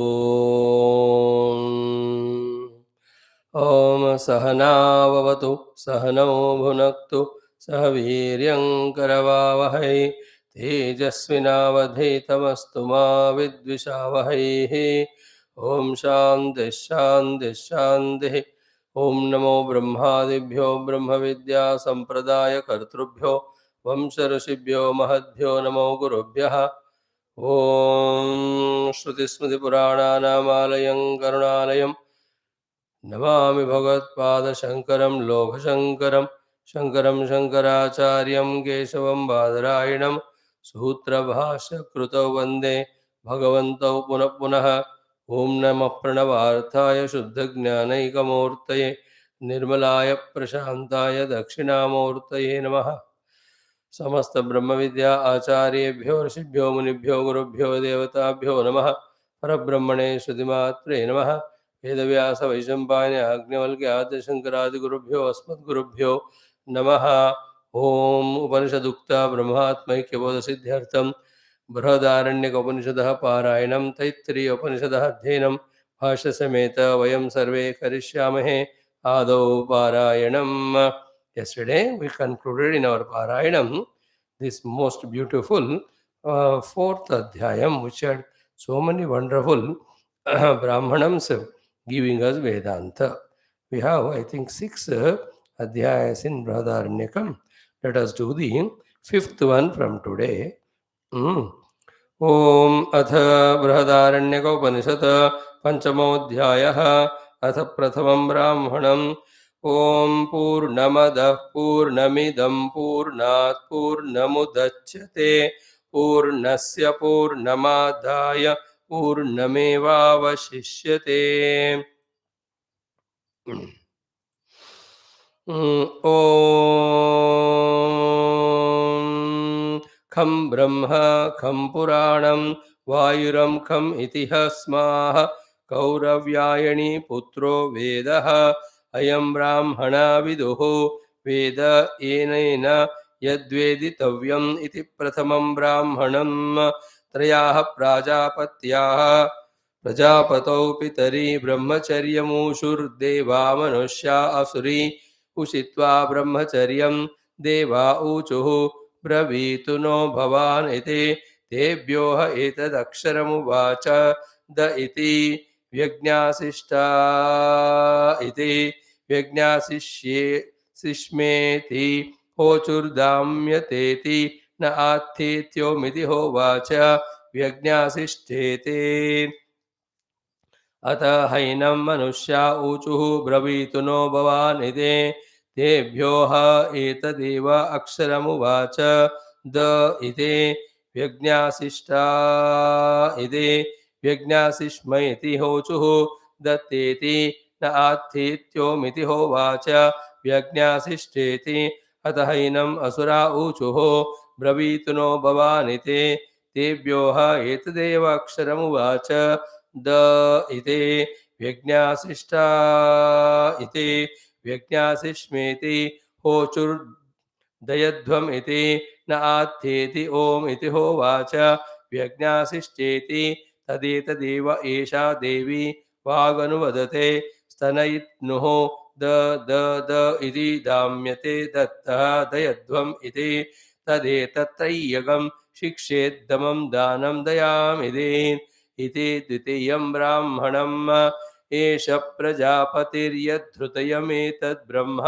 ॐ सहनाववतु सहनौ भुनक्तु सह वीर्यं करवावहै तेजस्विनावधीतमस्तु मा विद्विषावहैः। ॐ शान्तिः शान्तिः शान्तिः। ॐ नमो ब्रह्मादिभ्यो ब्रह्मविद्या सम्प्रदायकर्तृभ्यो वंशऋषिभ्यो महद्भ्यो नमो गुरुभ्यः। ॐ श्रुतिस्मृतिपुराणानामालयं करुणालयं नमामि भगवत्पादशङ्करं लोकशङ्करं शङ्करं शङ्कराचार्यं केशवं बादरायणं सूत्रभाष्यकृतौ वन्दे भगवन्तौ पुनः पुनः। ॐ नमः प्रणवार्थाय शुद्धज्ञानैकमूर्तये निर्मलाय प्रशान्ताय दक्षिणामूर्तये नमः। समस्त ब्रह्म विद्या आचार्येभ्यो ऋषिभ्यो मुनिभ्यो गुरुभ्यो देवताभ्यो नमः। परब्रह्मणे श्रुतिमात्रे नमः। वेदव्यास वैशम्पायन आज्ञवल्क्य आद्यशङ्करादिगुरुभ्यो अस्मद्गुरुभ्यो नमः। ओम उपनिषदुक्ता ब्रह्मात्मैक्यबोधसिद्ध्यर्थं बृहदारण्यकोपनिषदः पारायणं तैत्तिरीयोपनिषदः अध्ययनं भाष्यसमेत वयं सर्वे करिष्यामहे। आदौ पारायणम्। Yesterday we concluded in our Parayanam this most beautiful fourth Adhyayam, which had so many wonderful Brahmanams giving us Vedanta. We have, I think, 6 Adhyayas in Brahadaranyakam. Let us do the fifth one from today. Om Atha Brahadaranyakopaniषत् Panchamoऽध्यायः अथ प्रथमं ब्राह्मणम्। ओम पूर्णमदः पूर्णमिदं पूर्णात् पूर्णमुदच्यते पूर्णस्य पूर्णमादाय पूर्णमेवावशिष्यते। ओम खं ब्रह्म खं पुराणं वायुरं खं इतिहस्माः कौरव्यायणी पुत्रो वेदः अयं ब्राह्मणा विदुः वेद येनेन यद्वेदितव्यम् इति प्रथमं ब्राह्मणं। त्रयाः प्रजापतौ पितरी ब्रह्मचर्यमूषुर्देवा मनुष्या असुरी उषित्वा ब्रह्मचर्यं देवा ऊचुः ब्रवीतु नो भवान् इति तेभ्यो एतदक्षरमुवाच द इति व्यज्ञासिष्टा इति व्यज्ञासिष्ये सिष्मेति होचुर्दाम्यतेति न आत्थेत्योमिति होवाच व्यज्ञासिष्ठेति। अत हैनं मनुष्या ऊचुः ब्रवीतु नो भवान् इति तेभ्यो एतदेव अक्षरमुवाच द इति व्यज्ञासिष्टा इति व्यज्ञासिष्म इति होचुः दत्तेति न आत्थेत्योमिति होवाच व्यज्ञासिष्ठेति। अत हैनम् असुरा ऊचुः ब्रवीतु नो भवान् इति तेभ्यो एतदेव अक्षरमुवाच द इति व्यज्ञासिष्टा इति व्यज्ञासिष्मेति होचुर्दयध्वम् इति न आत्थेति ओम इति होवाच व्यज्ञासिष्ठेति। तदेतदेव एषा देवी वागनुवदते स्तनयित्नुः द द द इति दाम्यते दत्तः दयध्वम् इति तदेतत्रय्यगं शिक्षेद्दमं दानं दयामिति इति द्वितीयं ब्राह्मणम्। एष प्रजापतिर्यद्धृतयमेतद् ब्रह्म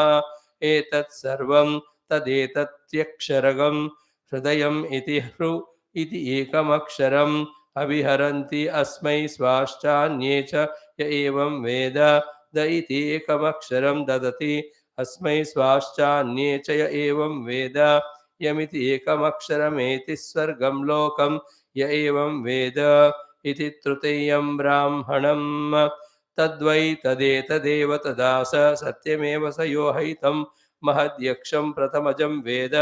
एतत् सर्वं तदेतत्यक्षरगं हृदयम् इति हृ इति एकमक्षरम् अभिहरन्ति अस्मै स्वाश्चान्ये च य एवं वेद द इति एकमक्षरं ददति अस्मै स्वाश्चान्ये च य एवं वेद यमिति एकमक्षरमेति स्वर्गं लोकं य एवं वेद इति तृतीयं ब्राह्मणम्। तद्वै तदेतदेव तदा स सत्यमेव स यो हैतं महद्यक्षं प्रथमजं वेद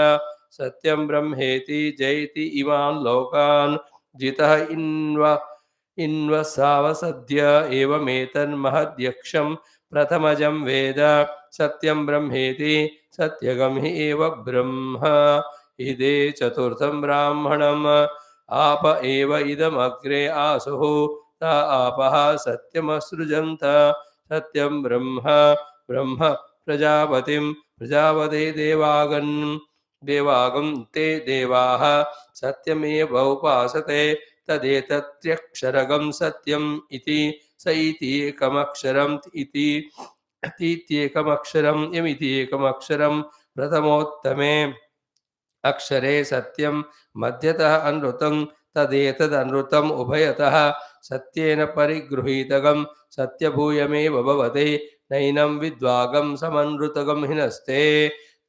सत्यं ब्रह्मेति जयति इमान् लोकान् जितः इन्वसावसद्य एवमेतन्महद्यक्षं प्रथमजं वेद सत्यं ब्रह्मेति सत्यगं हि एव ब्रह्म। इदे चतुर्थं ब्राह्मणम्। आप एव इदमग्रे आसुः ता आपः सत्यमसृजन्त सत्यं ब्रह्म ब्रह्म प्रजापतिं प्रजापते देवागं ते देवाः सत्यमेव उपासते तदेतत्र्यक्षरगं सत्यम् इति स इति एकमक्षरम् इति तीत्येकमक्षरं यमिति एकमक्षरं प्रथमोत्तमे अक्षरे सत्यं मध्यतः अनृतं तदेतदनृतम् उभयतः सत्येन परिगृहीतकं सत्यभूयमेव भवति नैनं विद्वागं समनृतकं हिनस्ते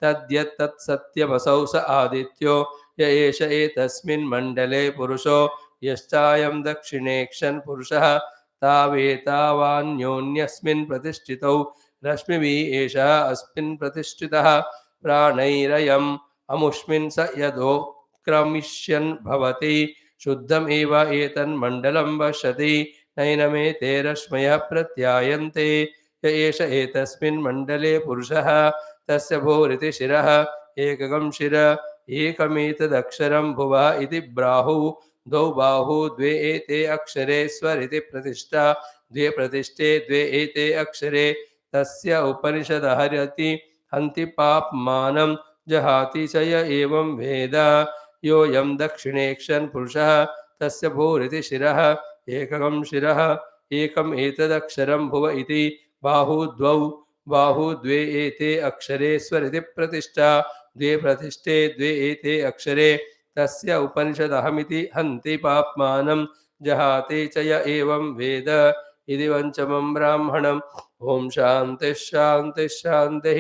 तद्यत्तत्सत्यमसौ स आदित्यो य एष एतस्मिन् मण्डले पुरुषो यश्चायं दक्षिणेक्षन् पुरुषः तावेतावान्योन्यस्मिन् प्रतिष्ठितौ रश्मिभिः एषः अस्मिन् प्रतिष्ठितः प्राणैरयम् अमुष्मिन् स यदोत्क्रमिष्यन् भवति शुद्धमेव एतन्मण्डलं पश्यति नैनमेते रश्मयः प्रत्यायन्ते य एष एतस्मिन् मण्डले पुरुषः तस्य भूरिति शिरः एककं शिर एकमेतदक्षरं भुवः इति ब्राहुः द्वौ बाहू द्वे एते अक्षरे स्वरिति प्रतिष्ठा द्वे प्रतिष्ठे द्वे एते अक्षरे तस्य उपनिषदः हरति हन्ति पाप्मानं जहाति च य एवं वेद योऽयं दक्षिणेक्षन् पुरुषः तस्य भूरिति शिरः एककं शिरः एकम् एतदक्षरं भुव इति बाहू द्वे एते अक्षरे स्वरिति प्रतिष्ठा द्वे प्रतिष्ठे द्वे एते अक्षरे तस्य उपनिषदहमिति हन्ति पाप्मानं जहाति च य एवं वेद इति पञ्चमं ब्राह्मणम् ओम शान्तिः शान्तिः शान्तिः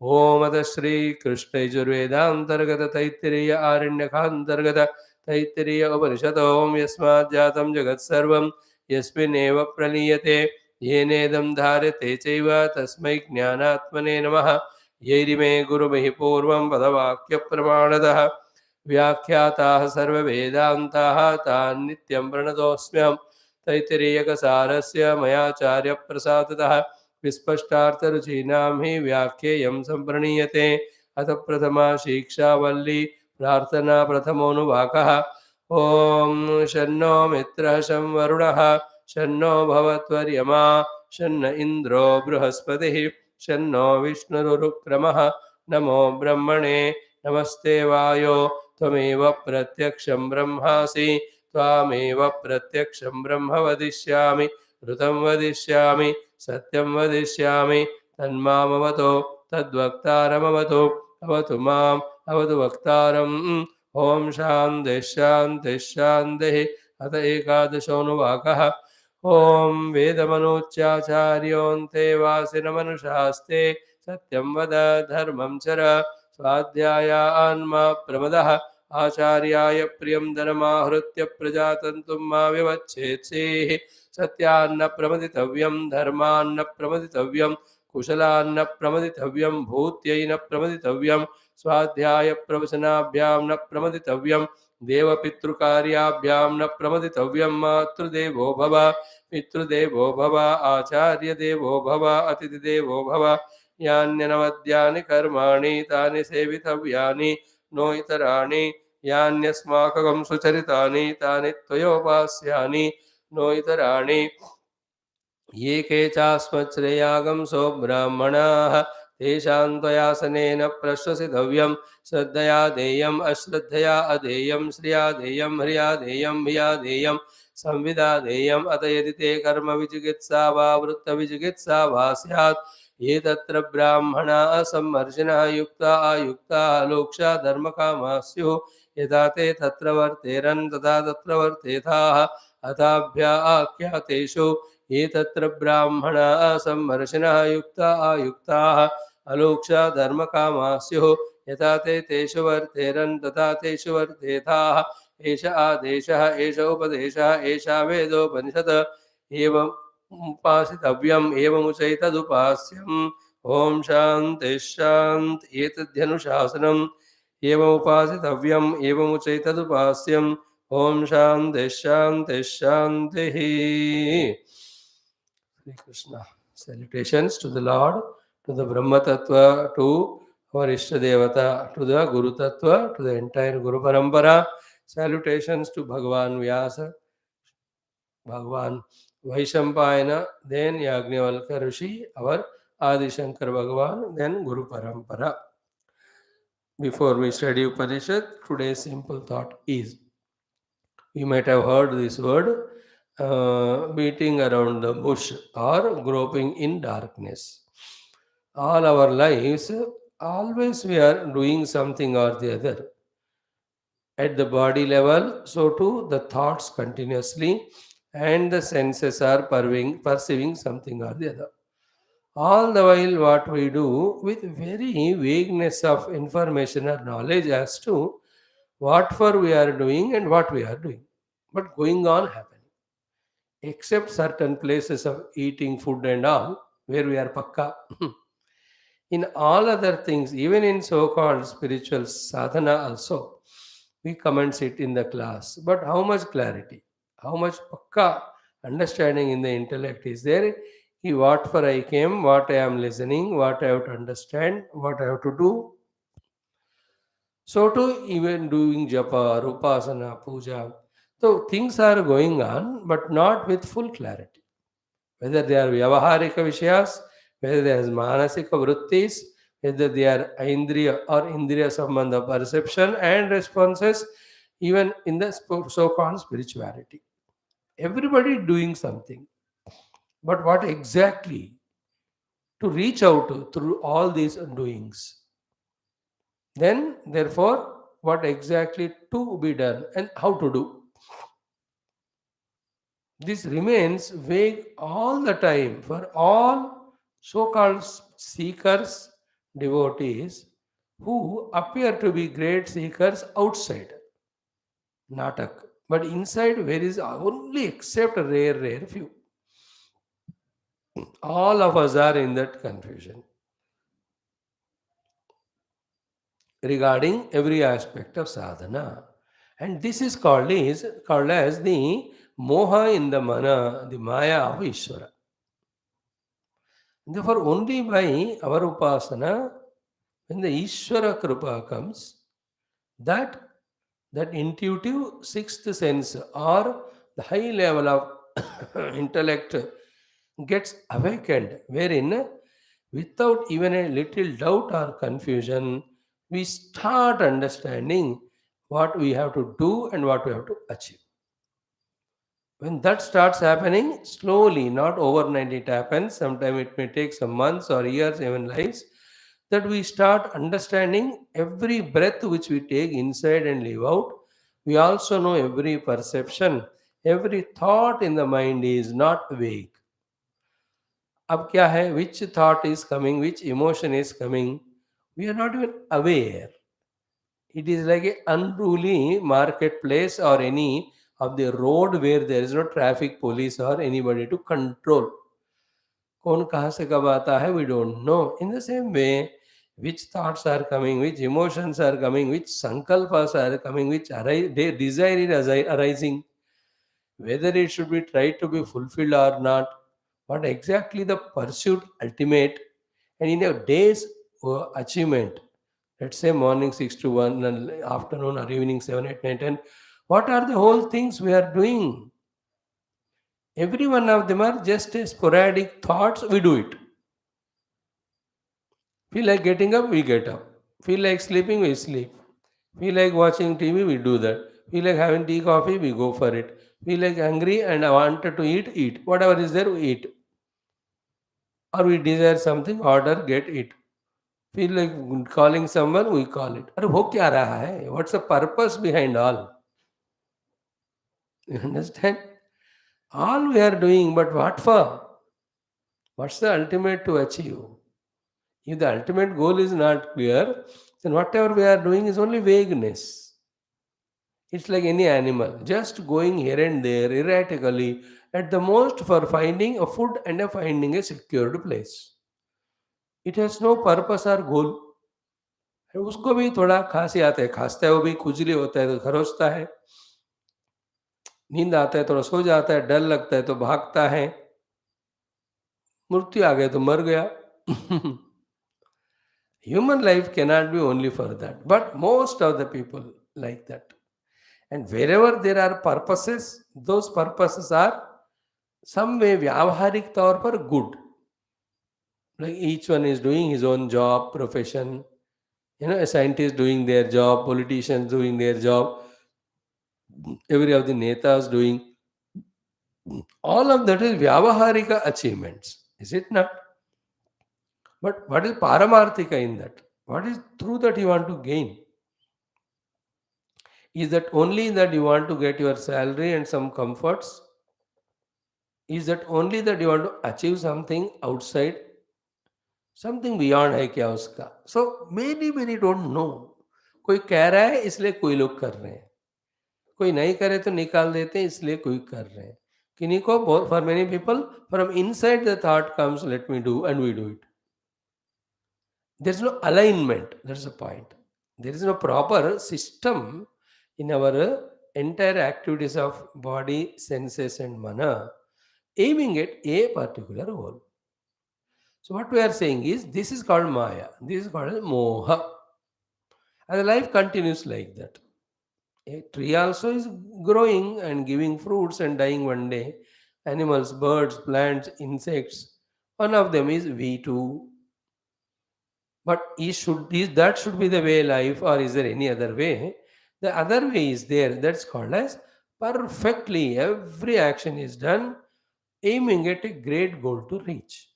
ओम अथ श्रीकृष्णयजुर्वेदान्तर्गत तैत्तिरीय आरण्यकान्तर्गत तैत्तिरीय उपनिषत् ओम यस्मात् जातं जगत्सर्वं यस्मिन्नेव प्रलीयते येनेदं धार्यते चैव तस्मै ज्ञानात्मने नमः यैरिमे गुरुभिः पूर्वं पदवाक्यप्रमाणतः व्याख्याताः सर्ववेदान्ताः तान् नित्यं प्रणतोऽस्म्यहं तैत्तिरीयकसारस्य मयाचार्यप्रसादतः विस्पष्टार्थरुचीनां हि व्याख्येयं सम्प्रणीयते अथ प्रथमा शिक्षा वल्ली प्रार्थना प्रथमोऽनुवाकः ॐ शन्नो मित्रः शं वरुणः शन्नो भवत्वर्यमा शन्न इन्द्रो बृहस्पतिः शन्नो विष्णुरुक्रमः नमो ब्रह्मणे नमस्ते वायो त्वमेव प्रत्यक्षं ब्रह्मासि त्वामेव प्रत्यक्षं ब्रह्म वदिष्यामि ऋतं वदिष्यामि सत्यं वदिष्यामि तन्मामवतो तद्वक्तारमवतु अवतु माम् अवतु वक्तारम् ॐ शान्तिः शान्तिः शान्तिः अथ एकादशोऽनुवाकः ॐ वेदमनूच्याचार्योऽन्ते वासिनमनुषास्ते सत्यं वद धर्मं चर स्वाध्यायान्मा प्रमदः आचार्याय प्रियं धर्माहृत्य प्रजातन्तुं मा विवच्छेत्सेः सत्यान्न प्रमदितव्यं धर्मान्न प्रमदितव्यं कुशलान्न प्रमदितव्यं भूत्यै न प्रमदितव्यं स्वाध्याय प्रवचनाभ्यां न प्रमदितव्यं देवपितृकार्याभ्यां न प्रमदितव्यं मातृदेवो भव पितृदेवो भव आचार्यदेवो भव अतिथिदेवो भव यान्यनवद्यानि कर्माणि तानि सेवितव्यानि नो इतराणि यान्यस्माकं सुचरितानि तानि त्वयोपास्यानि नो इतराणि ये के चास्मच्छ्रेयागंसो ब्राह्मणाः तेषां त्वयासनेन प्रश्वसितव्यं श्रद्धया देयम् अश्रद्धया अदेयं श्रिया देयं ह्रिया देयं भिया देयं संविदा देयम् अत यदि ते कर्मविचिकित्सा वा वृत्तविचिकित्सा वा स्यात् ये तत्र ब्राह्मणा असम्मर्शिनः युक्ता अयुक्ता लोक्षा धर्मकामा स्युः यथा ते तत्र वर्तेरन् तथा तत्र वर्तेथाः अथाभ्या आख्यातेषु ये तत्र ब्राह्मणा असम्मर्शिनः युक्ता अयुक्ताः अलोक्षा धर्मकामा स्युः यथा ते तेषु वर्तेरन् तथा तेषु वर्तेथाः एष आदेशः एष उपदेशः एषा वेदोपनिषत् एवम् उपासितव्यम् एवमुचैतदुपास्यम् ॐ शान्तिः शान्तिः एतद्ध्यनुशासनम् एवमुपासितव्यम् एवमुचैतदुपास्यम् ॐ शान्तिः शान्तिः शान्तिः Sri Krishna. Salutations to the Lord, to the Brahma Tattva, to our Ishta Devata, to the Guru Tattva, to the entire Guru Parampara. Salutations to Bhagavan Vyasa, Bhagavan Vaishampayana, then Yagnavalkya Rishi, our Adi Shankar Bhagavan, then Guru Parampara. Before we study Upanishad, today's simple thought is, you might have heard this word, beating around the bush or groping in darkness. All our lives, always we are doing something or the other. At the body level, so too the thoughts continuously and the senses are perceiving something or the other. All the while, what we do with very vagueness of information or knowledge as to what for we are doing and what we are doing, but going on happening. Except certain places of eating food and all, where we are pakka. In all other things, even in so-called spiritual sadhana also, we commence it in the class. But how much clarity, how much pakka understanding in the intellect is there? What for I came, what I am listening, what I have to understand, what I have to do. So too, even doing japa, upasana, puja. So things are going on, but not with full clarity. Whether they are vyavaharika vishayas, whether they are manasika vrittis, whether they are indriya or indriya sambandha perception and responses, even in the so-called spirituality. Everybody doing something. But what exactly to reach out to through all these doings? Then, therefore, what exactly to be done and how to do? This remains vague all the time for all so called seekers, devotees who appear to be great seekers outside Natak. But inside, there is only except a rare few. All of us are in that confusion regarding every aspect of sadhana. And this is called as the moha in the mana, the maya of Ishvara. Therefore, only by our upasana, when the Ishvara Kripa comes, that that intuitive sixth sense or the high level of intellect gets awakened, wherein without even a little doubt or confusion, we start understanding what we have to do and what we have to achieve. When that starts happening, slowly, not overnight it happens, sometimes it may take some months or years, even lives, that we start understanding every breath which we take inside and leave out. We also know every perception, every thought in the mind is not vague. अब क्या है, which thought is coming, which emotion is coming, we are not even aware. It is like an unruly marketplace or any of the road where there is no traffic police or anybody to control. कौन कहाँ से कब आता है, we don't know. In the same way, which thoughts are coming, which emotions are coming, which sankalpas are coming, which desire is arising, whether it should be tried to be fulfilled or not, what exactly the pursuit ultimate, and in a day's achievement, let's say morning 6 to 1 and afternoon or evening 7, 8, 9, 10, what are the whole things we are doing? Every one of them are just a sporadic thoughts, we do it. Feel like getting up, we get up. Feel like sleeping, we sleep. Feel like watching TV, we do that. Feel like having tea, coffee, we go for it. Feel like hungry and I wanted to eat, eat. Whatever is there, we eat. Or we desire something, order, get it. Feel like calling someone, we call it. अरे हो क्या रहा है? What's the purpose behind all? You understand? All we are doing, but what for? What's the ultimate to achieve? If the ultimate goal is not clear, then whatever we are doing is only vagueness. It's like any animal, just going here and there erratically, at the most for finding a food and finding a secured place. It has no purpose or goal. उसको भी थोड़ा खांसी आता है, खांसता है, वो भी खुजली होता है तो खरोचता है, नींद आता है थोड़ा सो जाता है, डर लगता है तो भागता है, मृत्यु आ गया तो मर गया. Human life cannot be only for that, but most of the people like that. And wherever there are purposes, those purposes are some way व्यावहारिक तौर पर good, like each one is doing his own job, profession, a scientist doing their job, politicians doing their job, every of the netas doing, all of that is vyavaharika achievements, is it not? But what is paramarthika in that? What is true that you want to gain? Is that only that you want to get your salary and some comforts? Is that only that you want to achieve something outside, something beyond है क्या उसका? So many don't know. कोई कह रहा है इसलिए कोई लोग कर रहे हैं, कोई नहीं करे तो निकाल देते हैं इसलिए कोई कर रहे हैं. किन्हीं को, for many people, from inside the thought comes, let me do, and we do it. There is no alignment. That's the point. There is no proper system in our entire activities of body, senses, and mana, aiming at a particular goal. So, what we are saying is this is called Maya, this is called Moha, and the life continues like that. A tree also is growing and giving fruits and dying one day. Animals, birds, plants, insects, one of them is we too. But is that should be the way life, or is there any other way? The other way is there. That's called as perfectly. Every action is done aiming at a great goal to reach.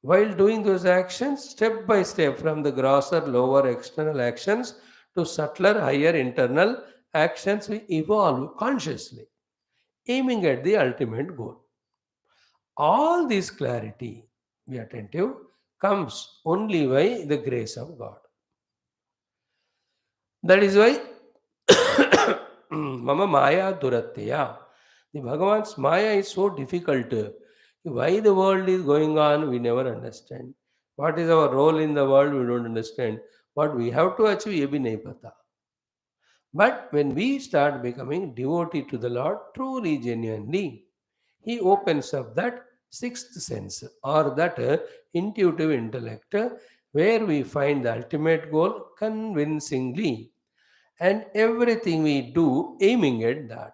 While doing those actions, step by step, from the grosser, lower external actions to subtler, higher internal actions, we evolve consciously, aiming at the ultimate goal. All this clarity, be attentive, comes only by the grace of God. That is why Mama Maya Duratya. The Bhagavan's Maya is so difficult. Why the world is going on, we never understand. What is our role in the world, we don't understand. What we have to achieve, ye bhi nahi pata. But when we start becoming devotee to the Lord, truly, genuinely, He opens up that sixth sense, or that intuitive intellect, where we find the ultimate goal convincingly, and everything we do aiming at that.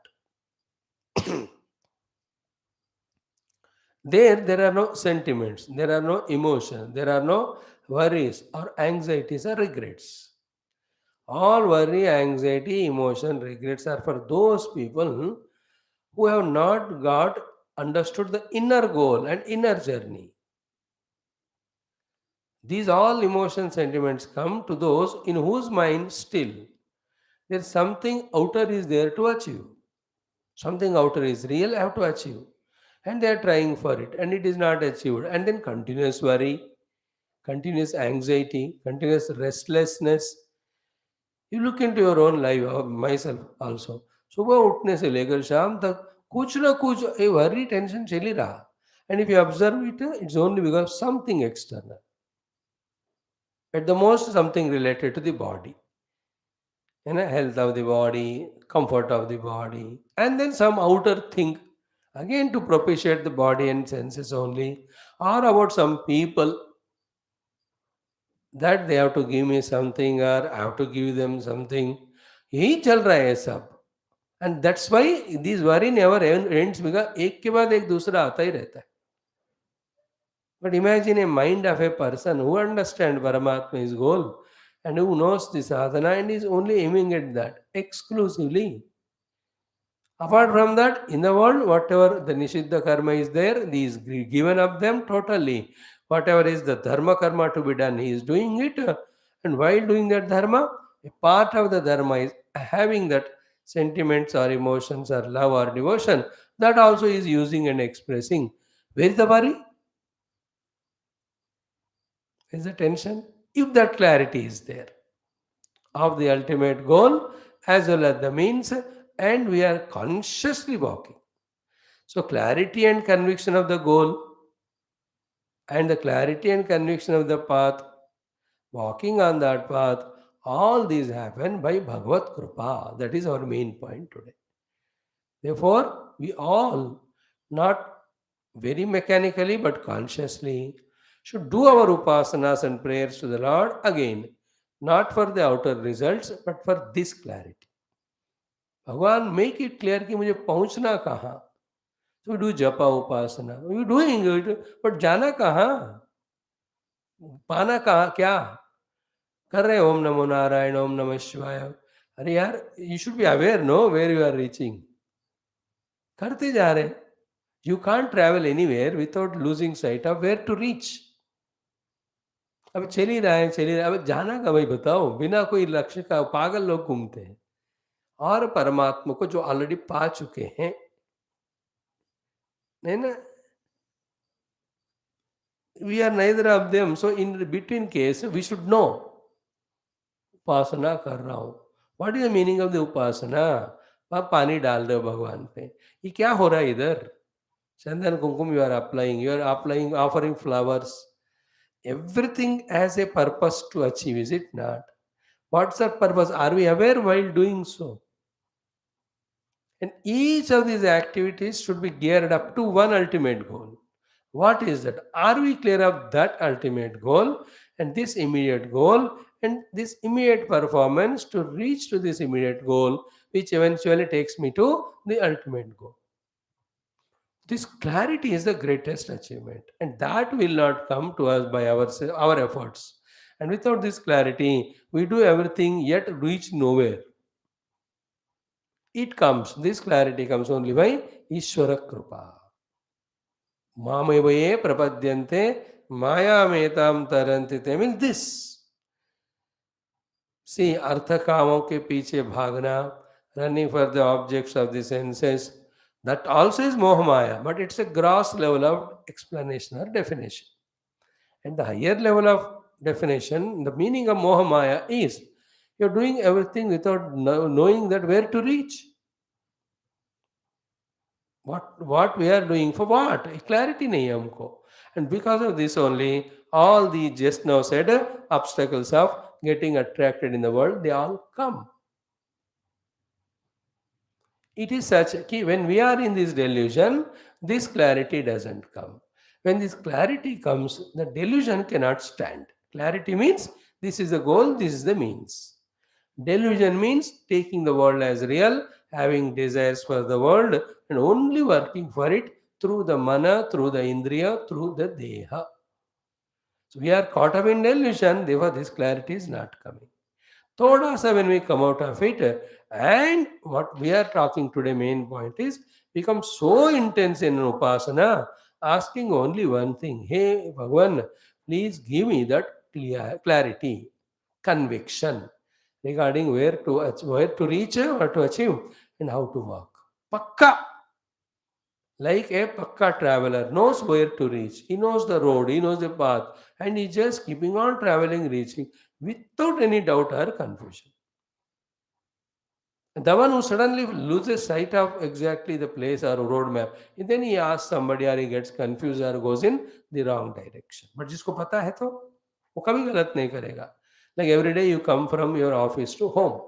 There are no sentiments, there are no emotions, there are no worries or anxieties or regrets. All worry, anxiety, emotion, regrets are for those people who have not got understood the inner goal and inner journey. These all emotion sentiments come to those in whose mind still there is something outer is there to achieve. Something outer is real, I have to achieve. And they are trying for it and it is not achieved. And then continuous worry, continuous anxiety, continuous restlessness. You look into your own life, myself also. सुबह उठने से लेकर शाम तक कुछ ना कुछ ये worry tension चल ही रहा. And if you observe it, it's only because something external. At the most, something related to the body. Health of the body, comfort of the body, and then some outer thing, again to propitiate the body and senses only, or about some people that they have to give me something or I have to give them something. यही चल रहा है सब. And that's why this worry never ends, because एक के बाद एक दूसरा आता ही रहता है. But imagine a mind of a person who understands Paramatma, his goal, and who knows the sadhana and is only aiming at that exclusively. Apart from that, in the world, whatever the Nishiddha karma is there, he is given up them totally. Whatever is the dharma karma to be done, he is doing it. And while doing that dharma, a part of the dharma is having that sentiments or emotions or love or devotion. That also is using and expressing. Where is the worry? Where is the tension? If that clarity is there of the ultimate goal as well as the means, and we are consciously walking. So, clarity and conviction of the goal and the clarity and conviction of the path, walking on that path, all these happen by Bhagavad Kripa. That is our main point today. Therefore, we all, not very mechanically but consciously, should do our upasanas and prayers to the Lord again, not for the outer results, but for this clarity. भगवान make it clear कि मुझे पहुंचना कहाँ. We do japa upasana. We doing it, but jana kahan? पाना कहाँ क्या कर रहे हैं? ओम नमो नारायण, ओम नमः शिवाय. अरे यार, you should be aware know where you are reaching. करते जा रहे हैं. You can't travel anywhere without losing sight of where to reach. अब चल ही रहा है, चल ही रहा है. अब जाना का भाई बताओ, बिना कोई लक्ष्य का पागल लोग घूमते हैं. और परमात्मा को जो ऑलरेडी पा चुके हैं, है ना, we are neither of them. So in between case we should no उपासना कर रहा हूँ. What is the meaning of the upasana? आप पानी डाल रहे हो भगवान पे. ये क्या हो रहा है इधर? Chandan kumkum you are applying, offering flowers. Everything has a purpose to achieve, is it not? What's the purpose? Are we aware while doing so? And each of these activities should be geared up to one ultimate goal. What is that? Are we clear of that ultimate goal and this immediate goal and this immediate performance to reach to this immediate goal, which eventually takes me to the ultimate goal? This clarity is the greatest achievement, and that will not come to us by our efforts. And without this clarity, we do everything yet reach nowhere. It comes, this clarity comes only by Ishvara Kripa. Mamavaye prapadyante mayametam taranti. Means this. See, artha kamon ke piche bhagna, running for the objects of the senses, that also is mohamaya, but it's a gross level of explanation or definition. And the higher level of definition, the meaning of mohamaya is you're doing everything without knowing that where to reach. What we are doing for what? Clarity nahi hai humko. And because of this only, all the just now said obstacles of getting attracted in the world, they all come. It is such that when we are in this delusion, this clarity doesn't come. When this clarity comes, the delusion cannot stand. Clarity means this is the goal, this is the means. Delusion means taking the world as real, having desires for the world, and only working for it through the mana, through the indriya, through the deha. So we are caught up in delusion, therefore this clarity is not coming. Thoda sa when we come out of it, and what we are talking today, main point is become so intense in upasana, asking only one thing: Hey Bhagavan, please give me that clarity, conviction regarding where to reach or to achieve and how to walk. Pakka, like a pakka traveler knows where to reach. He knows the road, he knows the path, and he's just keeping on traveling, reaching without any doubt or confusion. The one who suddenly loses sight of exactly the place or road map, and then he asks somebody or he gets confused or goes in the wrong direction. But जिसको पता है तो वो कभी गलत नहीं करेगा. Like every day you come from your office to home.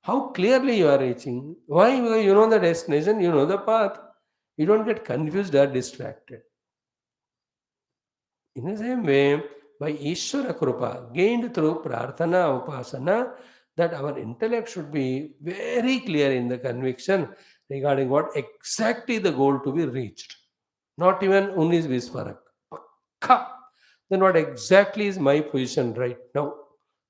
How clearly you are reaching? Why? Because you know the destination, you know the path. You don't get confused or distracted. In the same way, by Ishvara Krupa, gained through Prarthana, Upasana, that our intellect should be very clear in the conviction regarding what exactly the goal to be reached. Not even Unis Visvarak. Pakka. Then what exactly is my position right now?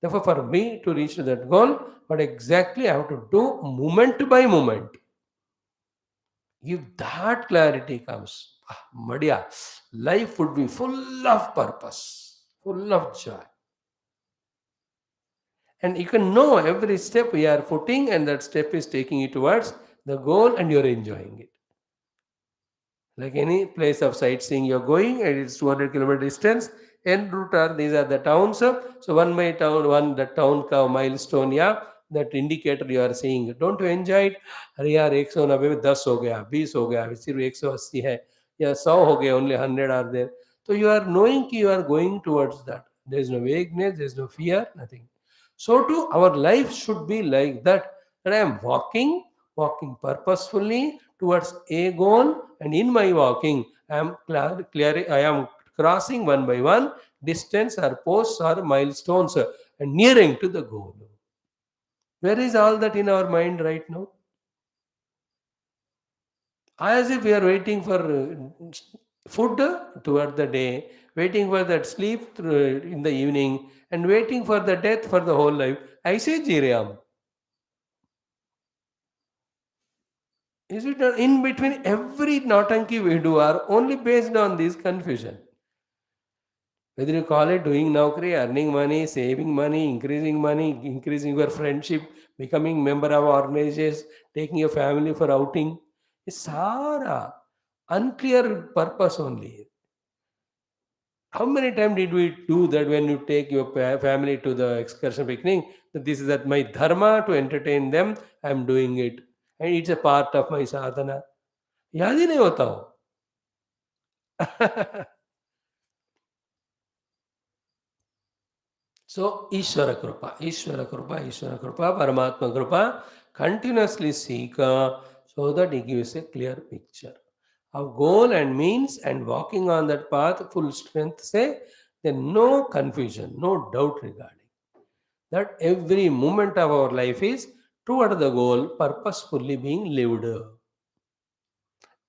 Therefore, for me to reach that goal, what exactly I have to do moment by moment. If that clarity comes, madhya, life would be full of purpose, full of joy. And you can know every step we are putting, and that step is taking you towards the goal, and you're enjoying it. Like any place of sightseeing you're going, and it's 200-kilometer distance, en route are these are the towns. So one by town, one the town ka milestone, yeah, that indicator you are seeing. Don't you enjoy it? अरे यार 190 में 10 हो गया, 20 हो गया, सिर्फ 180 है या 100 हो गए, only 100 are there. So you are knowing कि you are going towards that. There is no vagueness, there is no fear, nothing. So too our life should be like that. That I am walking purposefully towards a goal, and in my walking I am I am crossing one by one distance or posts or milestones and nearing to the goal. Where is all that in our mind right now? As if we are waiting for food toward the day, waiting for that sleep in the evening, and waiting for the death for the whole life. I say, Jiriam, is it not in between every nautanki we do are only based on this confusion? Whether you call it doing naukri, earning money, saving money, increasing your friendship, becoming member of organizations, taking your family for outing, it's Sara unclear purpose only. How many times did we do that when you take your family to the excursion picnic? That this is that my dharma to entertain them. I am doing it, and it's a part of my sadhana. याद ही नहीं होता हो. So, Ishvara Krupa, Paramatma Krupa, continuously seek so that he gives a clear picture of goal and means and walking on that path full strength. Say, then no confusion, no doubt regarding that every moment of our life is toward the goal, purposefully being lived.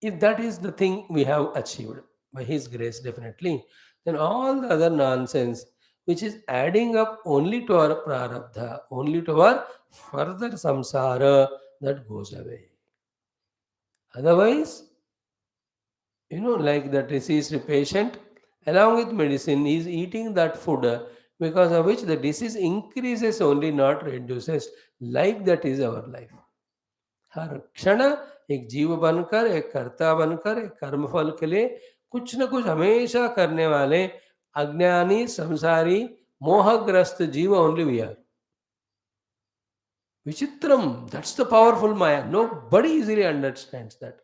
If that is the thing we have achieved by His grace, definitely, then all the other nonsense, which is adding up only to our prarabdha, only to our further samsara, that goes away. Otherwise, like the deceased patient, along with medicine, is eating that food because of which the disease increases only, not reduces. Like that is our life. हर क्षण एक जीव बनकर, एक कर्ता बनकर, एक कर्मफल के लिए कुछ न कुछ हमेशा करने वाले अज्ञानी संसारी मोहग्रस्त जीव only we are. Vichitram, that's the powerful Maya. Nobody easily understands that.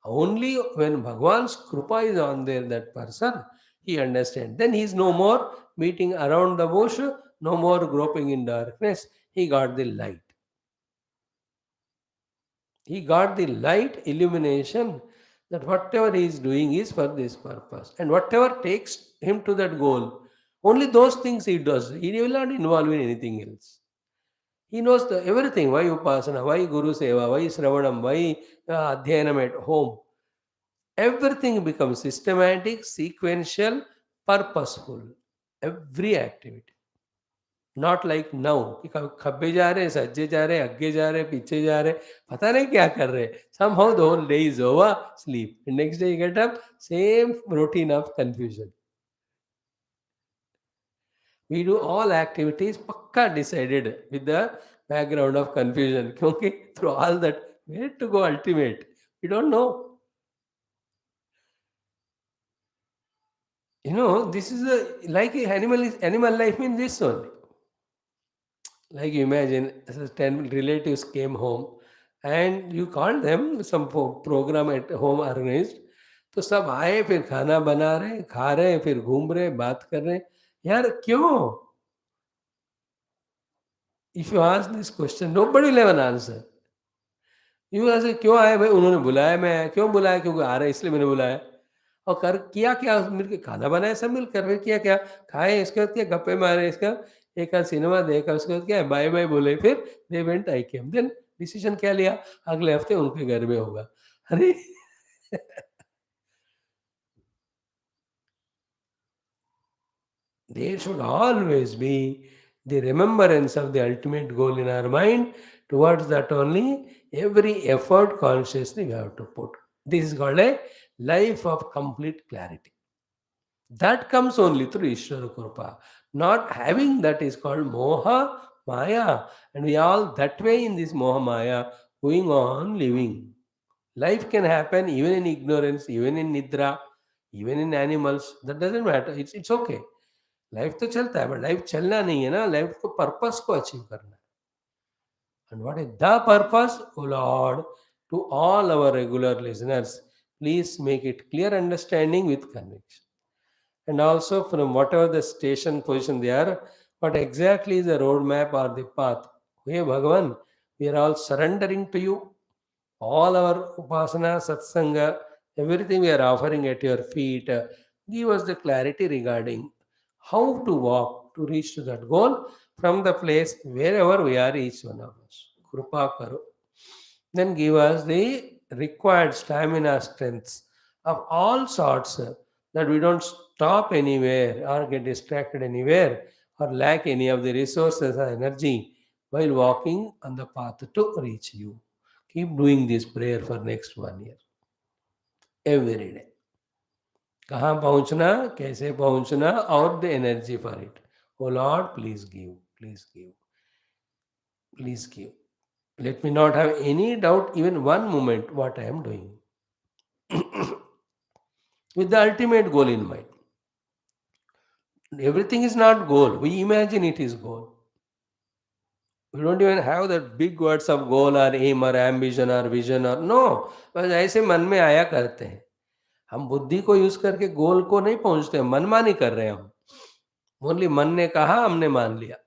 Only when Bhagwan's Krupa is on there, that person, he understands. Then he is no more beating around the bush, no more groping in darkness. He got the light. He got the light illumination that whatever he is doing is for this purpose. And whatever takes him to that goal, only those things he does. He will not involve in anything else. He knows everything. Why Upasana, why Guru Seva, why Sravanam, why Adhyanam at home. Everything becomes systematic, sequential, purposeful. Every activity. Not like now कि खब्बे जा रहे हैं, सज्जे जा रहे हैं, अग्गे जा रहे हैं, पीछे जा रहे हैं, पता नहीं क्या कर रहे हैं. Somehow the whole day is over, sleep. And next day you get up, same routine of confusion. We do all activities पक्का decided with the background of confusion. क्योंकि through all that, where to go ultimate? We don't know. This is like animal life means this only. Like you imagine, 10 relatives came home and you called them, some program at home organized. तो सब आए, फिर खाना बना रहे, खा रहे, फिर घूम रहे, बात कर रहे. यार क्यों? If you ask this question, nobody will have an answer. You ऐसे क्यों आए भाई? उन्होंने बुलाया, मैं आया. क्यों बुलाया? क्योंकि आ रहे इसलिए मैंने बुलाया. और कर किया क्या? मिलके खाना बनाया, सब मिलकर. फिर किया क्या? खाए, इसके बाद क्या? गप्पे मारे, इसका एक आध सिनेमा देखा, उसके बाद क्या? बाय बाय बोले, फिर they went, I came. Then decision क्या लिया? अगले हफ्ते उनके घर में होगा. अरे there should always be the remembrance of the ultimate goal in our mind. Towards that only, every effort consciously we have to put. This is called a life of complete clarity. That comes only through Ishvara Krupa. Not having that is called Moha Maya. And we all that way in this Moha Maya going on living. Life can happen even in ignorance, even in Nidra, even in animals. That doesn't matter. It's okay. Life तो चलता है, but life चलना नहीं है ना, life को purpose को achieve करना है. And what is the purpose? O lord, to all our regular listeners, please make it clear understanding with conviction. And also from whatever the station position they are, what exactly is the roadmap or the path. Hey Bhagavan, we are all surrendering to you. All our upasana, satsanga, everything we are offering at your feet. Give us the clarity regarding how to walk to reach to that goal from the place wherever we are, each one of us. Krupa karo. Then give us the required stamina strengths of all sorts, that we don't stop anywhere or get distracted anywhere or lack any of the resources or energy while walking on the path to reach you. Keep doing this prayer for next 1 year, every day. कहाँ पहुँचना, कैसे पहुँचना, और the energy for it. Oh Lord, please give, please give. Let me not have any doubt, even one moment, what I am doing. With the ultimate goal in mind. Everything is not goal. We imagine it is goal. We don't even have that big words of goal or aim or ambition or vision or no. बस ऐसे मन में आया करते हैं. हम बुद्धि को यूज करके गोल को नहीं पहुंचते, मनमानी कर रहे हैं हम. ओनली मन ने कहा, हमने मान लिया.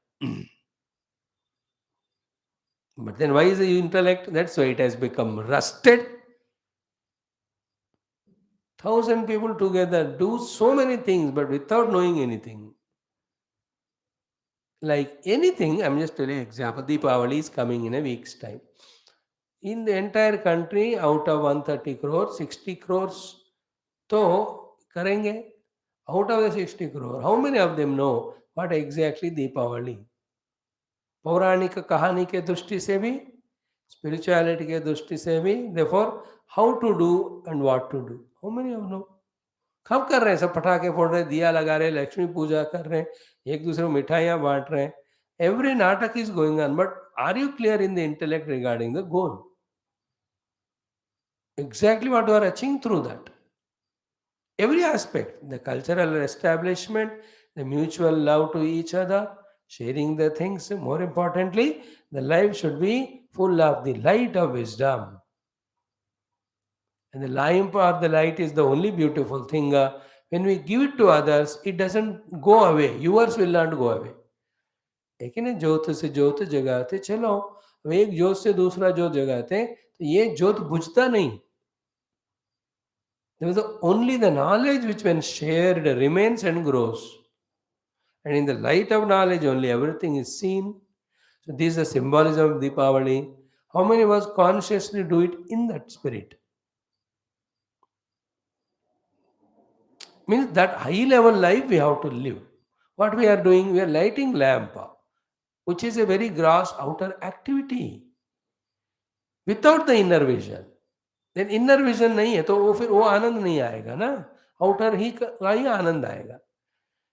But then why is the intellect? That's why it has become rusted. 1,000 people together do so many things, but without knowing anything. Like anything, I'm just telling you example. Deepavali is coming in a week's time. In the entire country, out of 130 crores, 60 crores तो करेंगे. Out of the 60 crore, how many of them know what exactly Deepavali? पौराणिक कहानी के दृष्टि से भी, spirituality के दृष्टि से भी, therefore how to do and what to do, how many of know? कब कर रहे हैं? सब पटाखे फोड़ रहे हैं, दिया लगा रहे हैं, लक्ष्मी पूजा कर रहे हैं, एक दूसरे को मिठाइयाँ बांट रहे हैं. Every natak is going on, but are you clear in the intellect regarding the goal? Exactly what you are achieving through that. Every aspect, the cultural establishment, the mutual love to each other, sharing the things. More importantly, the life should be full of the light of wisdom. And the lamp or the light is the only beautiful thing. When we give it to others, it doesn't go away. Yours will not go away. लेकिन ये ज्योत से ज्योत जगाते चलो. अब एक ज्योत से दूसरा ज्योत जगाते तो ये ज्योत बुझता नहीं. There is only the knowledge which, when shared, remains and grows. And in the light of knowledge, only everything is seen. So, this is the symbolism of Deepavali. How many of us consciously do it in that spirit? Means that high level life we have to live. What we are doing, we are lighting lamp, which is a very gross outer activity. Without the inner vision. Then inner vision नहीं है तो वो फिर वो आनंद नहीं आएगा ना. Outer ही का ही आनंद आएगा.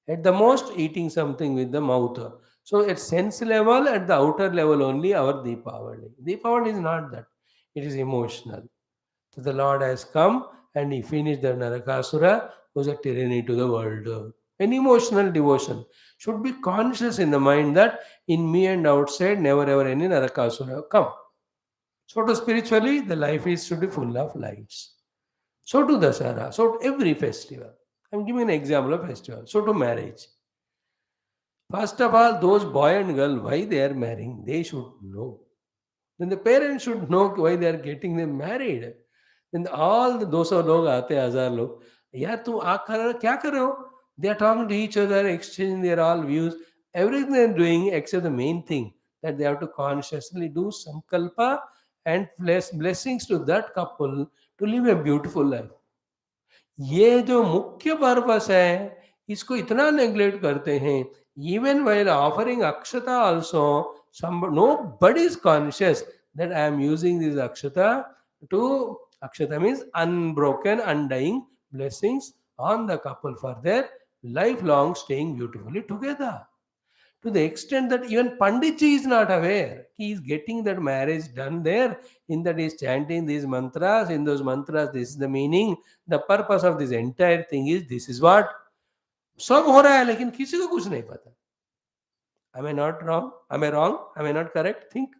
At the most, eating something with the mouth. So at sense level, at the outer level only, our Deepavali. Deepavali is not that. It is emotional. So the Lord has come and he finished the Narakasura, who was a tyranny to the world. An emotional devotion should be conscious in the mind that in me and outside, never ever any Narakasura come. So to spiritually, the life is should be full of lights. So to Dasara, so to every festival. I'm giving an example of festival. So to marriage. First of all, those boy and girl, why they are marrying, they should know. Then the parents should know why they are getting them married. Then all the 200 log aate, 1000 log, yaar tu kya kar rahe ho? They are talking to each other, exchanging their all views. Everything they are doing except the main thing, that they have to consciously do sankalpa and bless blessings to that couple to live a beautiful life. ये जो मुख्य purpose है, इसको इतना neglect करते हैं. Even while offering akshata also, nobody is conscious that I am using this akshata to, akshata means unbroken, undying blessings on the couple for their lifelong staying beautifully together. To the extent that even Panditji is not aware. He is getting that marriage done there. In that he is chanting these mantras. In those mantras, this is the meaning. The purpose of this entire thing is this is what. सब हो रहा है लेकिन किसी को कुछ नहीं पता. Am I not wrong? Am I wrong? Am I not correct? Think.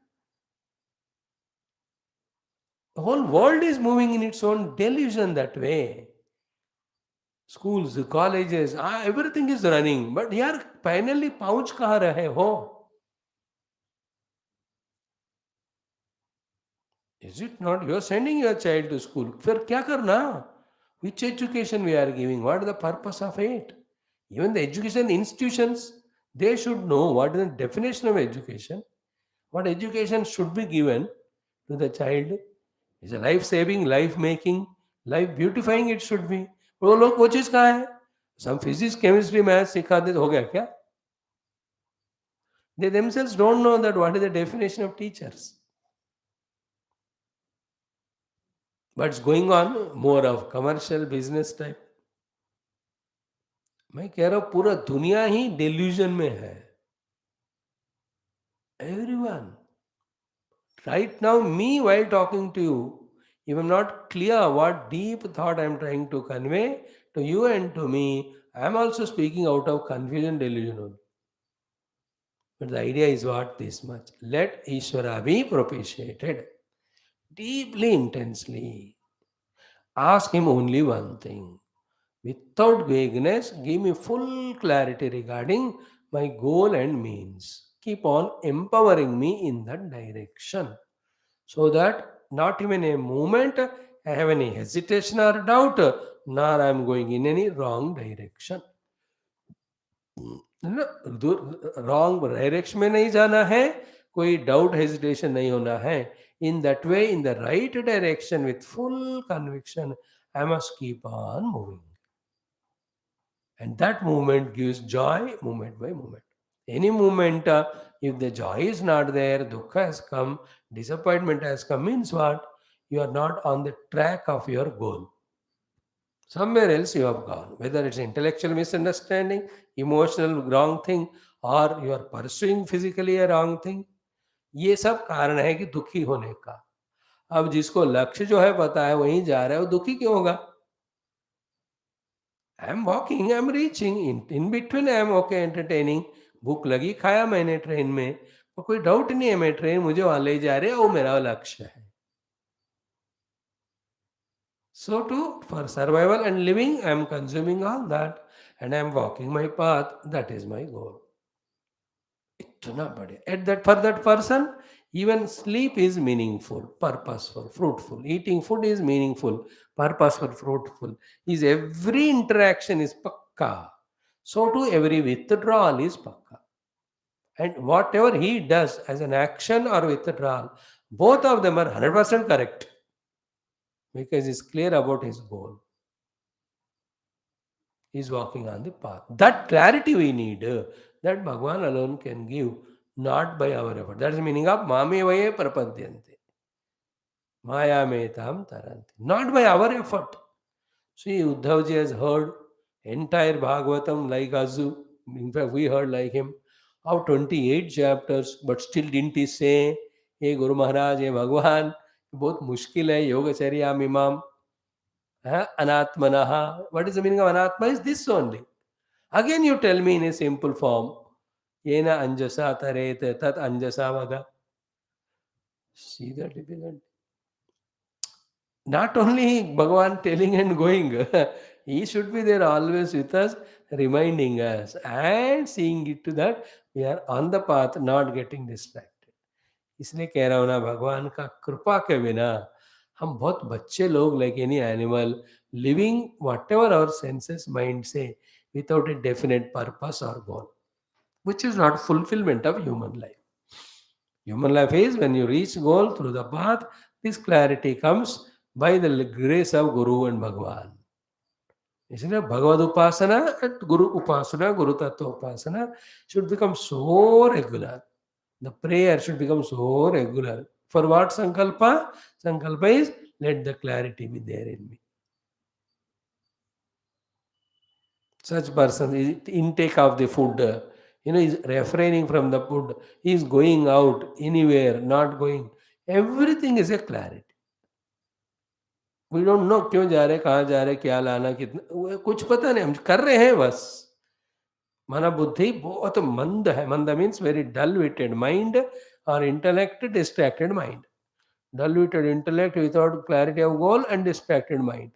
The whole world is moving in its own delusion that way. Schools, colleges, everything is running. But यार finally पहुंच कहाँ रहे हो? Is it not? You are sending your child to school. फिर क्या करना? Which education we are giving? What is the purpose of it? Even the education institutions, they should know what is the definition of education. What education should be given to the child. Is a life saving, life making, life beautifying it should be. वो लोग वो चीज कहाँ है? सब physics chemistry math सिखा दे तो हो गया क्या? They themselves don't know that what is the definition of teachers. But it's going on more of commercial business type. मैं कह रहा हूं पूरा दुनिया ही डिल्यूजन में है. Everyone. Right now, me while talking to you, if I'm not clear what deep thought I'm trying to convey to you and to me, I'm also speaking out of confusion delusion only. But the idea is what? This much. Let Ishvara be propitiated deeply, intensely. Ask him only one thing. Without vagueness, give me full clarity regarding my goal and means. Keep on empowering me in that direction so that not even a moment I have any hesitation or doubt, nor I am going in any wrong direction. Wrong direction में नहीं जाना है, कोई doubt hesitation नहीं होना है. In that way, in the right direction with full conviction, I must keep on moving. And that movement gives joy moment by moment. Any moment, if the joy is not there, dukkha has come, disappointment has come, means what? You are not on the track of your goal. Somewhere else you have gone. Whether it's intellectual misunderstanding, emotional wrong thing, or you are pursuing physically a wrong thing. ये सब कारण है कि दुखी होने का. अब जिसको लक्ष्य जो है पता है वहीं जा रहा है, वो दुखी क्यों होगा? आई am walking, I am reaching, in between I am okay entertaining. भूख लगी, खाया मैंने ट्रेन में, और कोई डाउट नहीं है मैं ट्रेन मुझे वहां ले जा रहे, वो मेरा लक्ष्य है. So to for survival and living I am consuming all that and I am walking my path, that is my goal. इतना बड़े at that for that person even sleep is meaningful, purposeful, fruitful. Eating food is meaningful, purposeful, fruitful. His every interaction is pakka. So too every withdrawal is pakka. And whatever he does as an action or withdrawal, both of them are 100% correct because he's clear about his goal. He's walking on the path. That clarity we need, that Bhagwan alone can give, not by our effort. That's the meaning of Mame Vaye Prapadyante. Maya Metam Taranti. Not by our effort. See, Uddhavji has heard entire Bhagavatam like Azu. In fact, we heard like him. Of 28 chapters, but still didn't he say, Hey Guru Maharaj, Hey Bhagwan, बहुत मुश्किल है योगचर्या मीमाम. Anatmanaha. What is the meaning of anatma? Is this only. Again, you tell me in a simple form. Yena anjasa taret tat anjasa vada. See the difficulty. Not only Bhagavan telling and going, he should be there always with us, reminding us and seeing it to that we are on the path, not getting distracted. इसलिए कह रहा हूँ ना, भगवान का कृपा के बिना हम बहुत बच्चे लोग, like any animal, living whatever our senses mind से, विदाउट ए डेफिनेट पर्पस और goal, which is not fulfillment of human life. Human life is when you reach goal through the path, this clarity comes by the grace of Guru and Bhagwan. इसलिए भगवद उपासना and Guru upasana, Guru Tattva upasana should become so regular. The prayer should become so regular. For what sankalpa? Sankalpa is let the clarity be there in me. Such person is intake of the food, is refraining from the food, is going out anywhere, not going. Everything is a clarity. We don't know क्यों जा रहे, कहाँ जा रहे, क्या लाना, कितना, कुछ पता नहीं, हम कर रहे हैं बस. माना बुद्धि बहुत मंद है. Mand means very dull witted mind और intellect distracted mind. Dull-witted intellect without clarity of goal and distracted mind.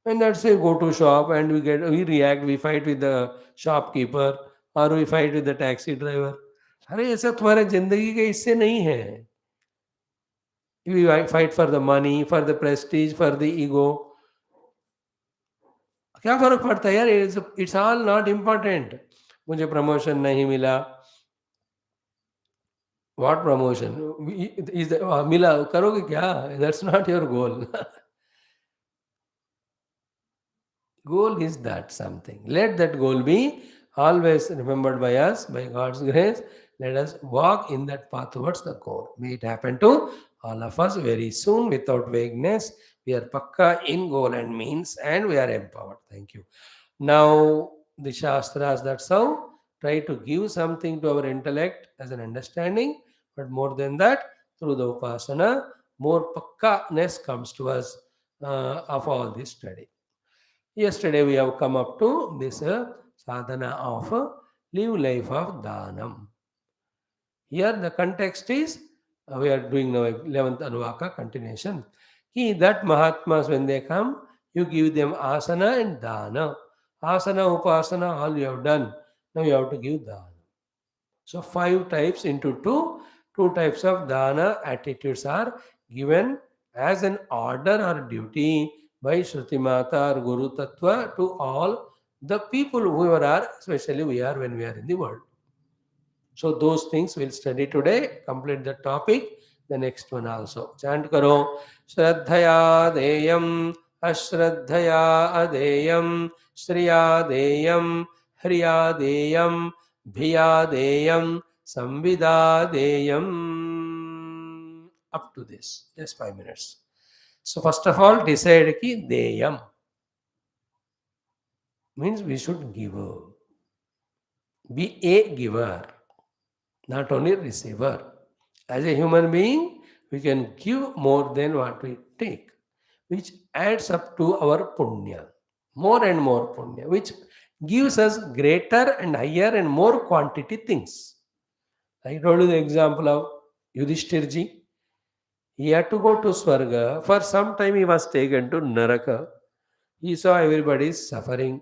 And that's why we go to shop and we react, we fight with the shopkeeper or we fight with the taxi driver. अरे ऐसा तुम्हारे जिंदगी के हिस्से नहीं है. We fight for the money, for the prestige, for the ego. क्या फर्क पड़ता है यार? It's all not important. मुझे प्रमोशन नहीं मिला, What promotion? Is the मिला करोगे क्या? That's not your goal. Goal is that something. Let that goal be always remembered by us, by God's grace. Let us walk in that path towards the goal. May it happen to all of us very soon without vagueness. We are pakka in goal and means, and we are empowered. Thank you. Now, the Shastras, that's how, try to give something to our intellect as an understanding, but more than that, through the Upasana, more pakka-ness comes to us of all this study. Yesterday we have come up to this sadhana of live life of dhanam. Here the context is we are doing now 11th Anuvaka continuation. That Mahatmas when they come, you give them asana and dana. Asana, upasana, all you have done. Now you have to give dana. So five types into two. Two types of dana attitudes are given as an order or duty by Shruti Mata or Guru Tattva to all the people whoever are, especially we are when we are in the world. So those things we'll study today. Complete the topic. The next one also. Chant karo. Shraddhaya deyam, ashraddhaya adeyam, shriya deyam, hriya deyam, bhiya deyam, samvida deyam. Up to this. Just 5 minutes. So first of all, decide ki deyam means we should give. Be a giver, not only receiver. As a human being, we can give more than what we take, which adds up to our punya, more and more punya, which gives us greater and higher and more quantity things. I told you the example of Yudhishthirji. He had to go to Swarga. For some time, he was taken to Naraka. He saw everybody suffering.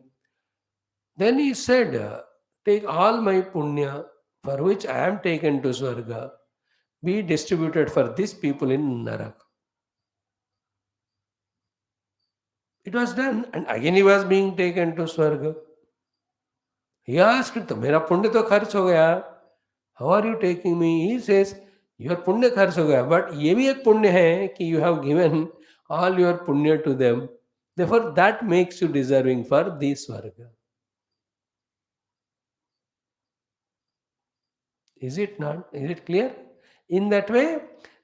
Then he said, take all my punya for which I am taken to Swarga, be distributed for these people in Narak. It was done, and again he was being taken to Swarga. He asked, तो मेरा पुण्य तो खर्च हो गया. How are you taking me? He says, your पुण्य खर्च हो गया, but ये भी एक पुण्य है कि you have given all your punya to them. Therefore, that makes you deserving for the Swarga. Is it not? Is it clear? In that way,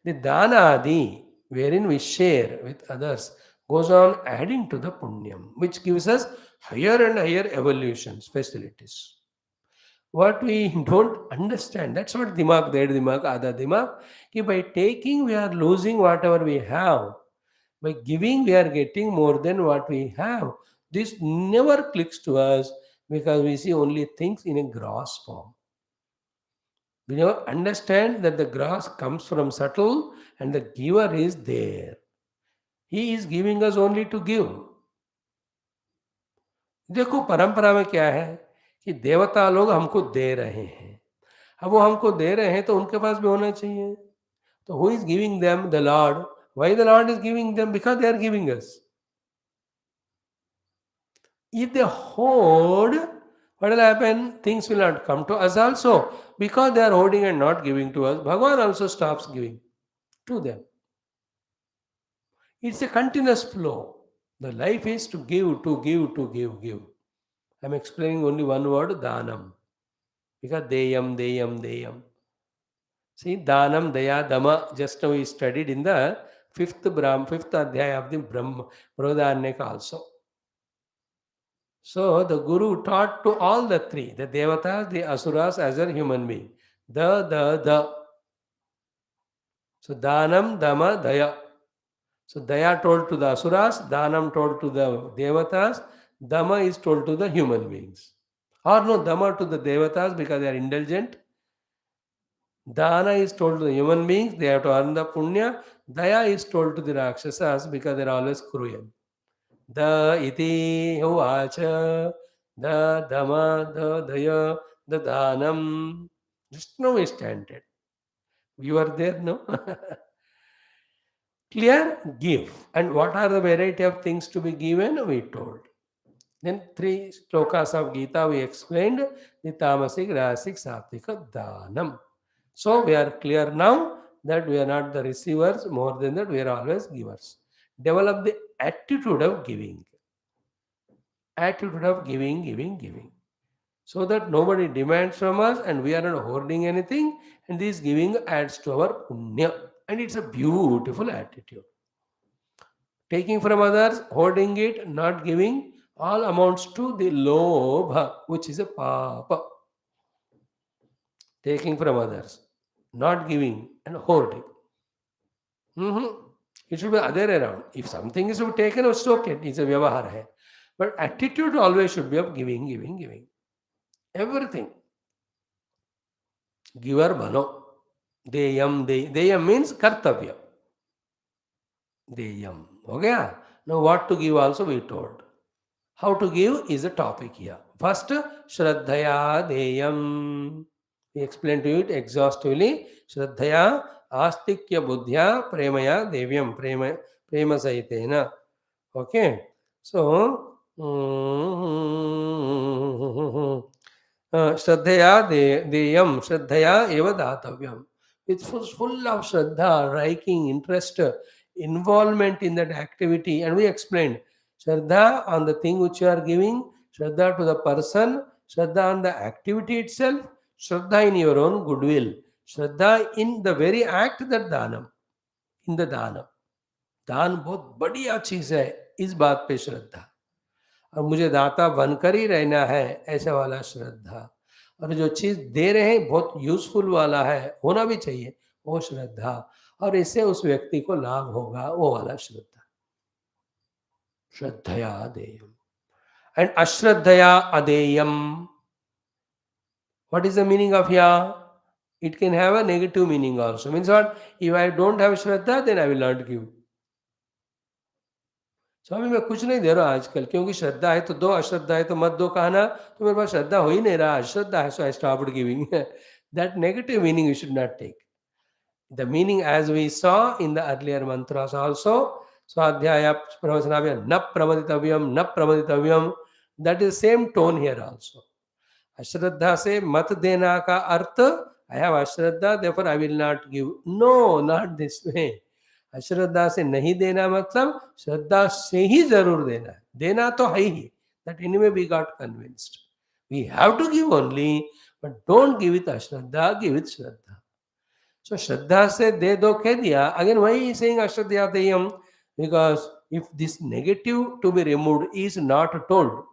the dana adi, wherein we share with others, goes on adding to the punyam, which gives us higher and higher evolutions, facilities. What we don't understand, that's what dimag, der dimag, ada dimag, ki by taking we are losing whatever we have. By giving we are getting more than what we have. This never clicks to us because we see only things in a gross form. We never understand that the grass comes from subtle and the giver is there. He is giving us only to give. देखो परंपरा में क्या है कि देवता लोग हमको दे रहे हैं. अब वो हमको दे रहे हैं तो उनके पास भी होना चाहिए. तो who is giving them? The Lord. Why the Lord is giving them? Because they are giving us. If they hoard, what will happen? Things will not come to us also. Because they are hoarding and not giving to us, Bhagavan also stops giving to them. It's a continuous flow. The life is to give, to give, to give, give. I'm explaining only one word, dhanam. Because deyam, deyam, deyam. See, dhanam, daya, dhamma, just now we studied in the fifth adhyaya of the Brahmadanyaka also. So the Guru taught to all the three, the devatas, the asuras as a human being. The. So dhanam, dhamma, daya. So Daya told to the Asuras, Dhanam told to the Devatas, Dhamma is told to the human beings. Or no, Dhamma to the Devatas because they are indulgent. Dana is told to the human beings, they have to earn the Punya. Daya is told to the Rakshasas because they are always cruel. The iti huvacha, the Dhamma, the Daya, the Dhanam. Just now we standard. You are there, no? Clear? Give. And what are the variety of things to be given? We told. Then 3 slokas of Gita we explained the tamasic, rasic, satvika, dhanam. So we are clear now that we are not the receivers, more than that, we are always givers. Develop the attitude of giving. Attitude of giving, giving, giving. So that nobody demands from us and we are not hoarding anything, and this giving adds to our punya. And it's a beautiful attitude. Taking from others, hoarding it, not giving, all amounts to the lobha, which is a papa. Taking from others, not giving, and hoarding. Mhm. It should be other way around. If something is to be taken, it's okay. It's a vyavahar hai. But attitude always should be of giving, giving, giving. Everything. Giver bano. Deyam means kartavya. Deyam. Okay? Now what to give also we told. How to give is a topic here. First, Shraddhaya Deyam. We explain to it exhaustively. Shraddhaya Astikya Buddhya Premaya Devyam. Prema Saitena. Okay. So, Shraddhaya Deyam. Shraddhaya Eva Datavyam. It's full of Shraddha, liking, interest, involvement in that activity. And we explained Shraddha on the thing which you are giving, Shraddha to the person, Shraddha on the activity itself, Shraddha in your own goodwill, Shraddha in the very act that Dhanam, in the Dhanam. दान बहुत बढ़िया चीज है, इस बात पे श्रद्धा, और मुझे दाता बनकर ही रहना है, ऐसा वाला श्रद्धा, और जो चीज दे रहे हैं बहुत यूजफुल वाला है, होना भी चाहिए, वो श्रद्धा, और इससे उस व्यक्ति को लाभ होगा, वो वाला श्रद्धा. श्रद्धया अदेयम. And ashraddhaya adeyam. What is the meaning of ya? It can have a negative meaning also. Means what? If I don't have shraddha, then I will not give. स्वामी मैं कुछ नहीं दे रहा आजकल, क्योंकि श्रद्धा है तो दो, अश्रद्धा है तो मत दो कहना, तो मेरे पास श्रद्धा हो ही नहीं रहा, अश्रद्धा है, so I stopped giving. That negative meaning we should not take. The meaning as we saw in the earlier mantras also, Swadhyaya Pravachanavya na pramaditavyam, that is same tone here also. अश्रद्धा से मत देना का अर्थ, I have अश्रद्धा therefore I will not give. No, not this way. अश्रद्धा से नहीं देना मतलब श्रद्धा से ही जरूर देना है, देना तो है ही. That anyway we got convinced. We have to give only, but don't give with अश्रद्धा, give with Shraddha. So श्रद्धा से दे दो कह दिया. Again why he is saying अश्रद्धा देयम? Because if this negative to be removed is not told,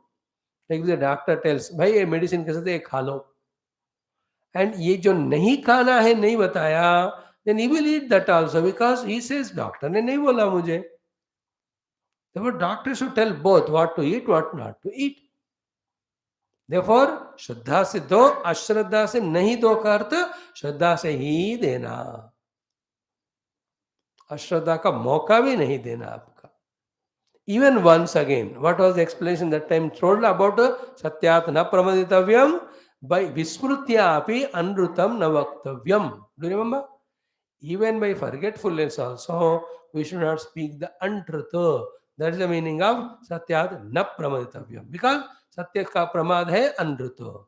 like the doctor tells, भाई ये medicine कैसे दे, खा लो, and ये जो नहीं खाना है नहीं बताया, then he will eat that also because he says doctor ने नहीं बोला मुझे. Therefore doctor should tell both what to eat, what not to eat. Therefore श्रद्धा से दो, अश्रद्धा से नहीं दो का अर्थ श्रद्धा से ही देना, अश्रद्धा का मौका भी नहीं देना आपका. Even once again, what was the explanation that time told about satyat na pramaditavyam? By vismrutya api anrutam na vaktavyam. Do you remember? Even by forgetfulness also, we should not speak the untruth. That is the meaning of satyat na pramaditavyam. Because satya ka pramad hai anruto.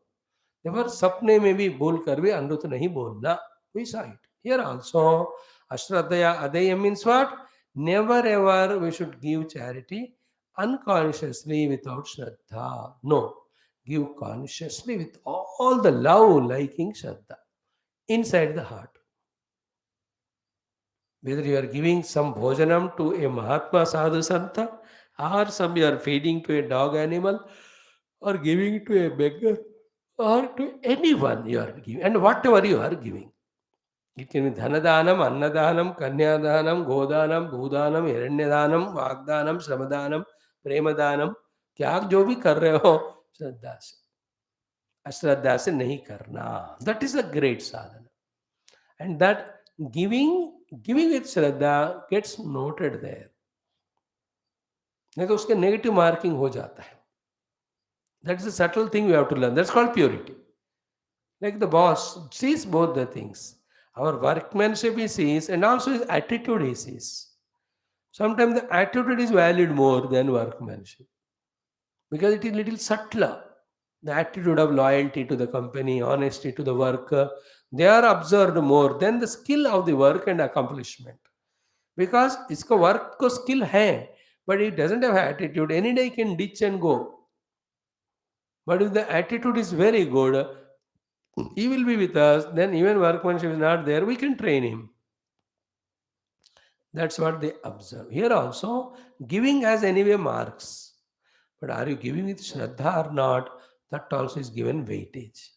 Therefore, sapne mein bhi bol kar bhi anrut nahi bolna. We saw it. Here also, ashraddhaya adeyam means what? Never ever we should give charity unconsciously without shraddha. No. Give consciously with all the love, liking shraddha inside the heart. Whether you are giving some bhojanam to a Mahatma Sadhu Santa, or some you are feeding to a dog animal, or giving to a beggar, or to anyone you are giving, and whatever you are giving. It can be dhanadhanam, annadhanam, kanyadhanam, godhanam, bhudhanam, hiranyadhanam, vagdhanam, shramadhanam, premadhanam. त्याग जो भी कर रहे हो श्रद्धा से, अश्रद्धा से नहीं करना. That is a great sadhana. And that giving with Shraddha gets noted there. नहीं तो उसके नेगेटिव मार्किंग हो जाता है. That is a subtle thing we have to learn. That's called purity. Like the boss sees both the things. Our workmanship he sees, and also his attitude he sees. Sometimes the attitude is valued more than workmanship because it is little subtler. The attitude of loyalty to the company, honesty to the work, They are observed more than the skill of the work and accomplishment. Because इसका work को skill है, but it doesn't have attitude. Any day can ditch and go. But if the attitude is very good, he will be with us. Then even workmanship is not there, we can train him. That's what they observe. Here also, giving has anyway marks. But are you giving with Shraddha or not? That also is given weightage.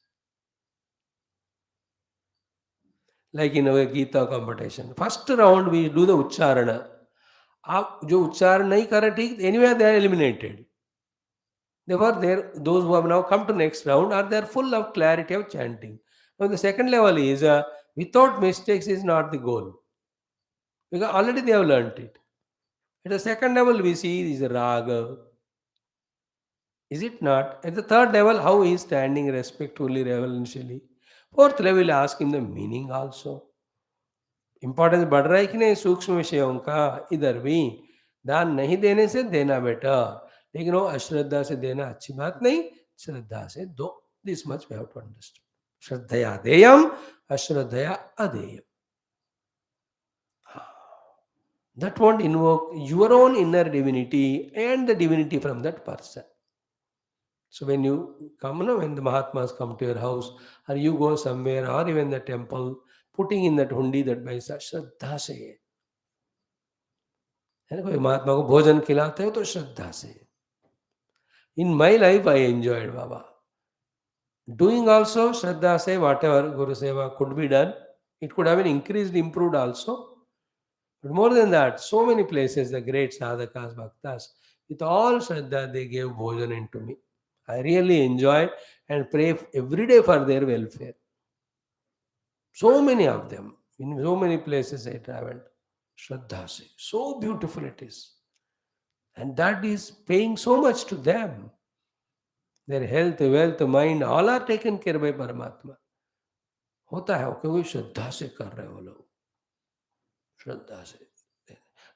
Like in our Gita competition. First round we do the Ucharana. आप जो उच्चारण नहीं कर रहे ठीक, anyway they are eliminated. Therefore, there those who have now come to next round are they are full of clarity of chanting. Now the second level is without mistakes is not the goal, because already they have learnt it. At the second level we see is raga. Is it not? At the third level, how he is standing respectfully, reverentially. Fourth level, will ask him the meaning also. Importance बढ़ रहा है कि नहीं सूक्ष्म विषयों का, इधर भी दान नहीं देने से देना बेटर, लेकिन वो अश्रद्धा से देना अच्छी बात नहीं, श्रद्धा से दो. This much we have to understand. श्रद्धया देयम, अश्रद्धया अदेयम. That won't invoke your own inner divinity and the divinity from that person. So when you come, when the Mahatmas come to your house, or you go somewhere, or even the temple, putting in that hundi that by श्रद्धा से है ना, कोई महात्मा को भोजन खिलाते हो तो श्रद्धा से. In my life I enjoyed Baba doing also श्रद्धा से whatever Guru Seva could be done. It could have been increased, improved also. But more than that, so many places the great sadhakas, bhaktas, with all shraddha they gave bhojan into me. I really enjoy and pray every day for their welfare. So many of them, in so many places I traveled. Shraddha se. So beautiful it is. And that is paying so much to them. Their health, wealth, mind, all are taken care by Paramatma. होता है क्योंकि श्रद्धा से कर रहे हो लोग, श्रद्धा से.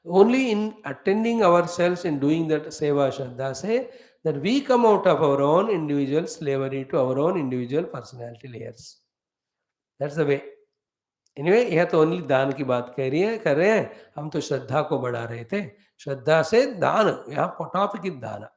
Only in attending ourselves in doing that seva shraddha se, that we come out of our own individual slavery to our own individual personality layers. That's the way. Anyway, यह तो ओनली दान की बात कर रहे हैं. हम तो श्रद्धा को बढ़ा रहे थे. श्रद्धा से दान, यहाँ टॉपिक इज दान.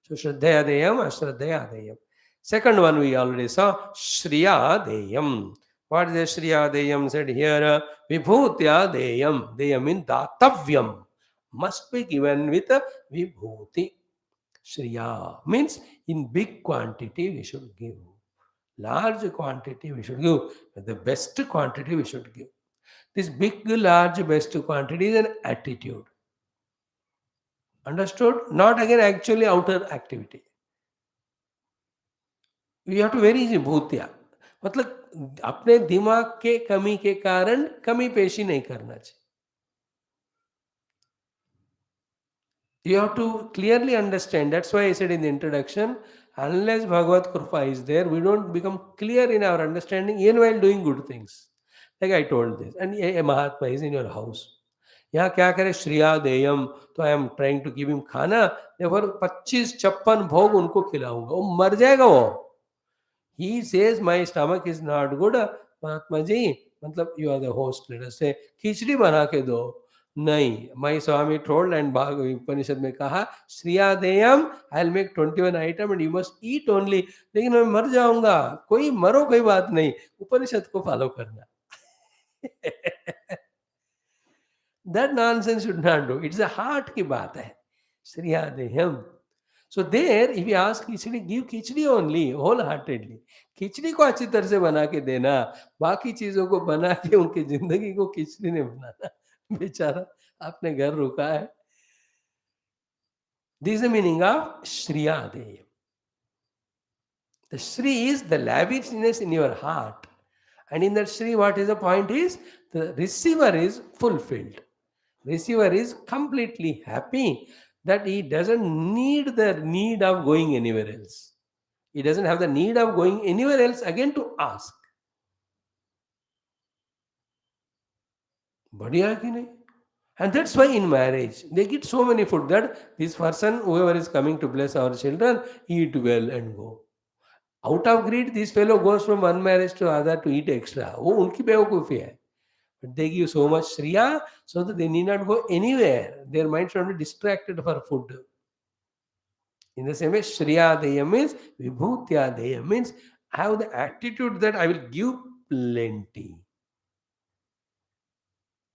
So श्रद्धया देयम, अश्रद्धया देयम. Second one we already saw, Shriya deyam. What is the Shriya deyam said here? Vibhutya deyam. Deyam means datavyam. Must be given with a vibhuti. Shriya means in big quantity we should give. Large quantity we should give. The best quantity we should give. This big, large, best quantity is an attitude. Understood? Not again actually outer activity. You have to very easy भूतिया. मतलब अपने दिमाग के कमी के कारण कमी पेशी नहीं करना चाहिए. You have to clearly understand. That's why I said in the introduction, unless Bhagavad Kripa is there, we don't become clear in our understanding even while doing good things. Like I told this, and a Mahatma is in your house. यहाँ क्या करे, श्रिया देयम, तो I am trying to give him खाना, देवर 25-56 भोग उनको खिलाऊंगा, वो मर जाएगा वो. He says my stomach is not good. Mahatma ji, मतलब you are the host, let us say, खिचड़ी बना के दो. नहीं, my Swami told and Upanishad में कहा, Shriya देयम, I'll make 21 item and you must eat only. लेकिन मैं मर जाऊंगा. कोई मरो कोई बात नहीं, उपनिषद को फॉलो करना. That nonsense should not do. It's a heart की बात है. Shriya देयम. So there, if you ask khichdi, give khichdi only, wholeheartedly. खिचड़ी को अच्छी तरह से बना के देना, बाकी चीजों को बना के उनकी जिंदगी को खिचड़ी ने बनाना. बेचारा आपने घर रुका है. This is the meaning of Shriya Deyam. The Shri is the lavishness in your heart. And in that Shri, what is the point is, the receiver is fulfilled. Receiver is completely happy that he doesn't need the need of going anywhere else. He doesn't have the need of going anywhere else again to ask. बढ़िया कि नहीं? And that's why in marriage, they get so many food that this person, whoever is coming to bless our children, eat well and go. Out of greed, this fellow goes from one marriage to other to eat extra. वो उनकी बेवकूफ़ी है. But they give so much shriya so that they need not go anywhere. Their mind should not be distracted for food. In the same way, Shriyadeya means Vibhutyadeya means have the attitude that I will give plenty.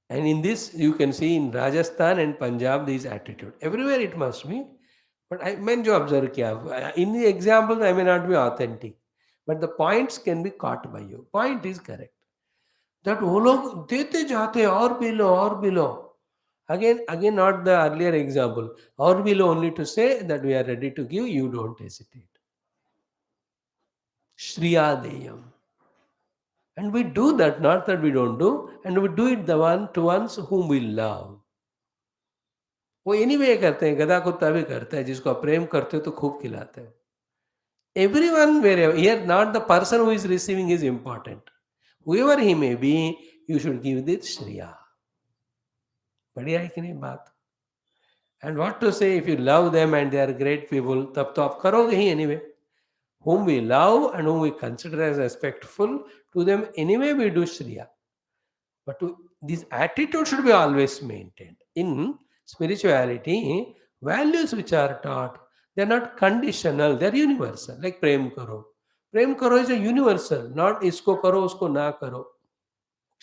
And in this, you can see in Rajasthan and Punjab, this attitude. Everywhere it must be. But मैंने जो observe किया, in the examples I may not be authentic. But the points can be caught by you. Point is correct. That वो लोग देते जाते हैं और भी लो. Again, not the earlier example. Or will only to say that we are ready to give, you don't hesitate. Shriyadeyam. And we do that, not that we don't do, and we do it the one to ones whom we love. वो anyway करते हैं, गधा कुत्ता भी करता है, जिसको आप प्रेम करते हो तो खूब खिलाते हो. Everyone, wherever, here not the person who is receiving is important. Whoever he may be, you should give this Shriya. बढ़िया है कि नहीं बात? And what to say if you love them and they are great people, तब तो आप करोगे ही anyway. Whom we love and whom we consider as respectful, to them anyway we do Shriya. But this attitude should be always maintained. In spirituality, values which are taught, they are not conditional, they are universal. Like Prem Karo. Prem Karo is a universal, not Isko Karo, Usko Na Karo.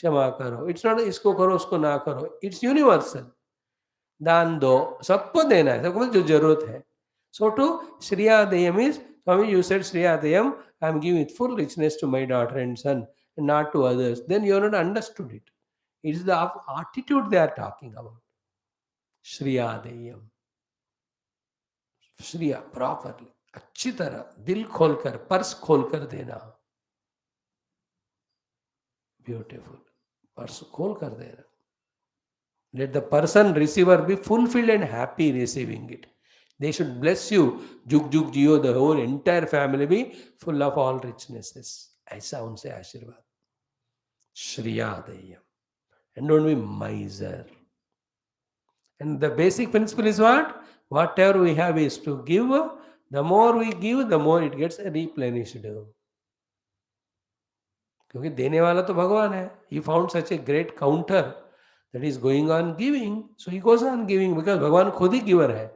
Kshama Karo. It's not Isko Karo, Usko Na Karo. It's universal. दान दो, सबको देना है, सबको जो जरूरत है. So to Shriyadeyam is, Swami, you said Shriyadeyam, I am giving full richness to my daughter and son, and not to others. Then you have not understood it. It is the attitude they are talking about. Shriyadeyam. Shriya, properly. अच्छी तरह, दिल खोलकर, purse खोलकर देना. Beautiful. Purse खोलकर देना. Let the person receiver be fulfilled and happy receiving it. They should bless you. Jug Jug Jio, the whole entire family be full of all richnesses. ऐसा उनसे आशीर्वाद. Shriyadeyam. And don't be miser. And the basic principle is what? Whatever we have is to give. The more we give, the more it gets replenished. क्योंकि देने वाला तो भगवान है. He found such a great counter that is going on giving. So he goes on giving because भगवान खुद ही giver है.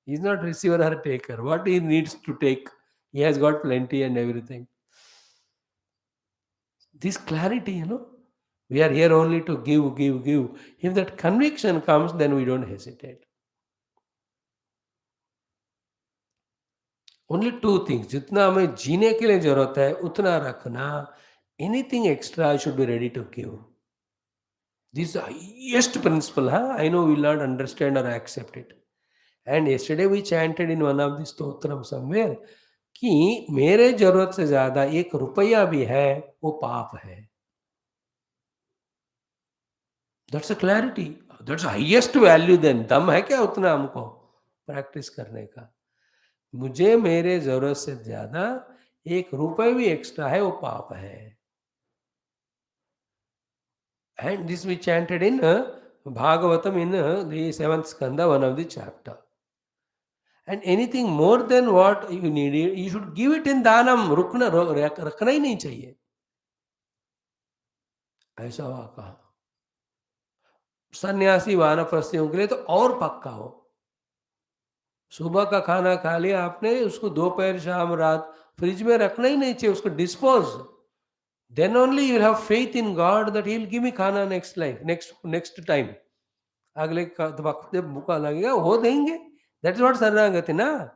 He is not receiver or taker. What he needs to take, he has got plenty and everything. This clarity, we are here only to give, give, give. If that conviction comes, then we don't hesitate. Only two things. जितना हमें जीने के लिए जरूरत है, उतना रखना. Anything extra, I should be ready to give. This is the highest principle. I know we will not understand or accept it. And yesterday we chanted in one of the stotram somewhere कि मेरे जरूरत से ज्यादा ₹1 भी है वो पाप है. That's a clarity. That's the highest value then. दम है क्या उतना हमको प्रैक्टिस करने का? मुझे मेरे जरूरत से ज्यादा ₹1 भी एक्स्ट्रा है वो पाप है. And this we chanted in Bhagavatam in the 7th skanda, one of the chapter. And anything more than what you need, you should give it in दानम. रखना ही नहीं चाहिए. ऐसा हुआ कहा. सन्यासी वानप्रस्थियों के लिए तो और पक्का हो. सुबह का खाना खा लिया आपने, उसको दोपहर शाम रात फ्रिज में रखना ही नहीं चाहिए, उसको dispose. Then only you have faith in God that He will give me खाना next time. अगले वक्त जब भूखा लगेगा वो देंगे. That is what शरणागति ना.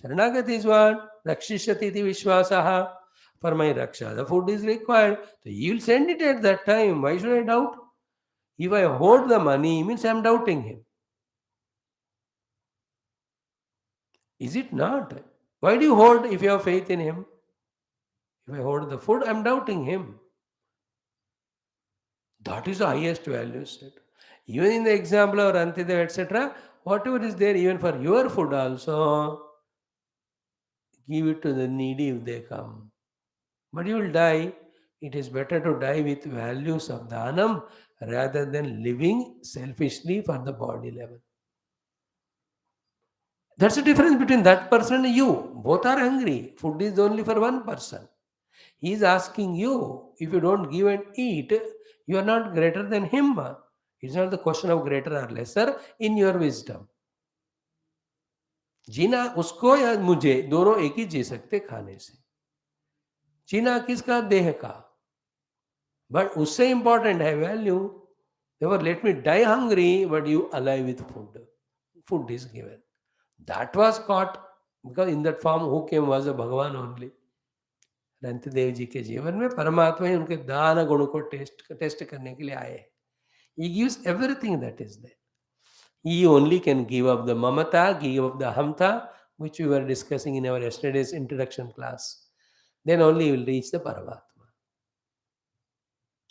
शरणागति is what? रक्षिष्यति इति विश्वासः. For my raksha, the food is required. So He will send it at that time. Why should I doubt? If I hoard the money, means I am doubting Him. Is it not? Why do you hoard if you have faith in Him? If I hoard the food, I am doubting Him. That is the highest value set. Even in the example of Antideva, etc., whatever is there, even for your food also, give it to the needy if they come. But you will die. It is better to die with values of dhanam rather than living selfishly for the body level. That's the difference between that person and you. Both are hungry. Food is only for one person. He is asking you, if you don't give and eat, you are not greater than him. It's not the question of greater or lesser in your wisdom. जीना उसको या मुझे, दोनों एक ही जी सकते खाने से. जीना किसका? देह का. बट उससे इंपॉर्टेंट है value. Never let me die hungry, but you alive with food. Food is given. That was caught because in that form who came was a Bhagavan only. Rantidev ji के जीवन में परमात्मा ही उनके दान गुण को टेस्ट करने के लिए आए. He gives everything that is there. He only can give up the mamata, give up the hamta, which we were discussing in our yesterday's introduction class. Then only you will reach the Paramatma.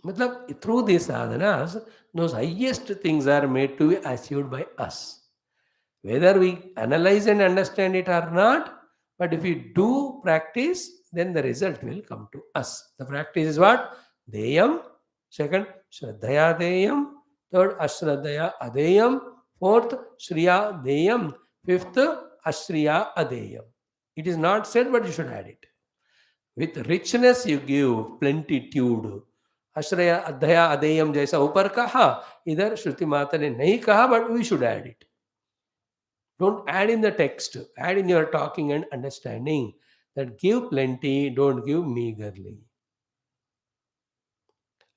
Matlab, through these sadhanas, those highest things are made to be achieved by us. Whether we analyze and understand it or not, but if we do practice, then the result will come to us. The practice is what? Deyam. Second, Shraddhaya Deyam. Third, Ashraddhaya Adeyam. Fourth, Shriya Deyam. Fifth, Ashriya Adeyam. It is not said, but you should add it. With richness you give plenitude. Ashraya Adhaya Adeyam जैसा ऊपर कहा, इधर श्रुति माता ने नहीं कहा, but we should add it. Don't add in the text, add in your talking and understanding that give plenty, don't give meagerly.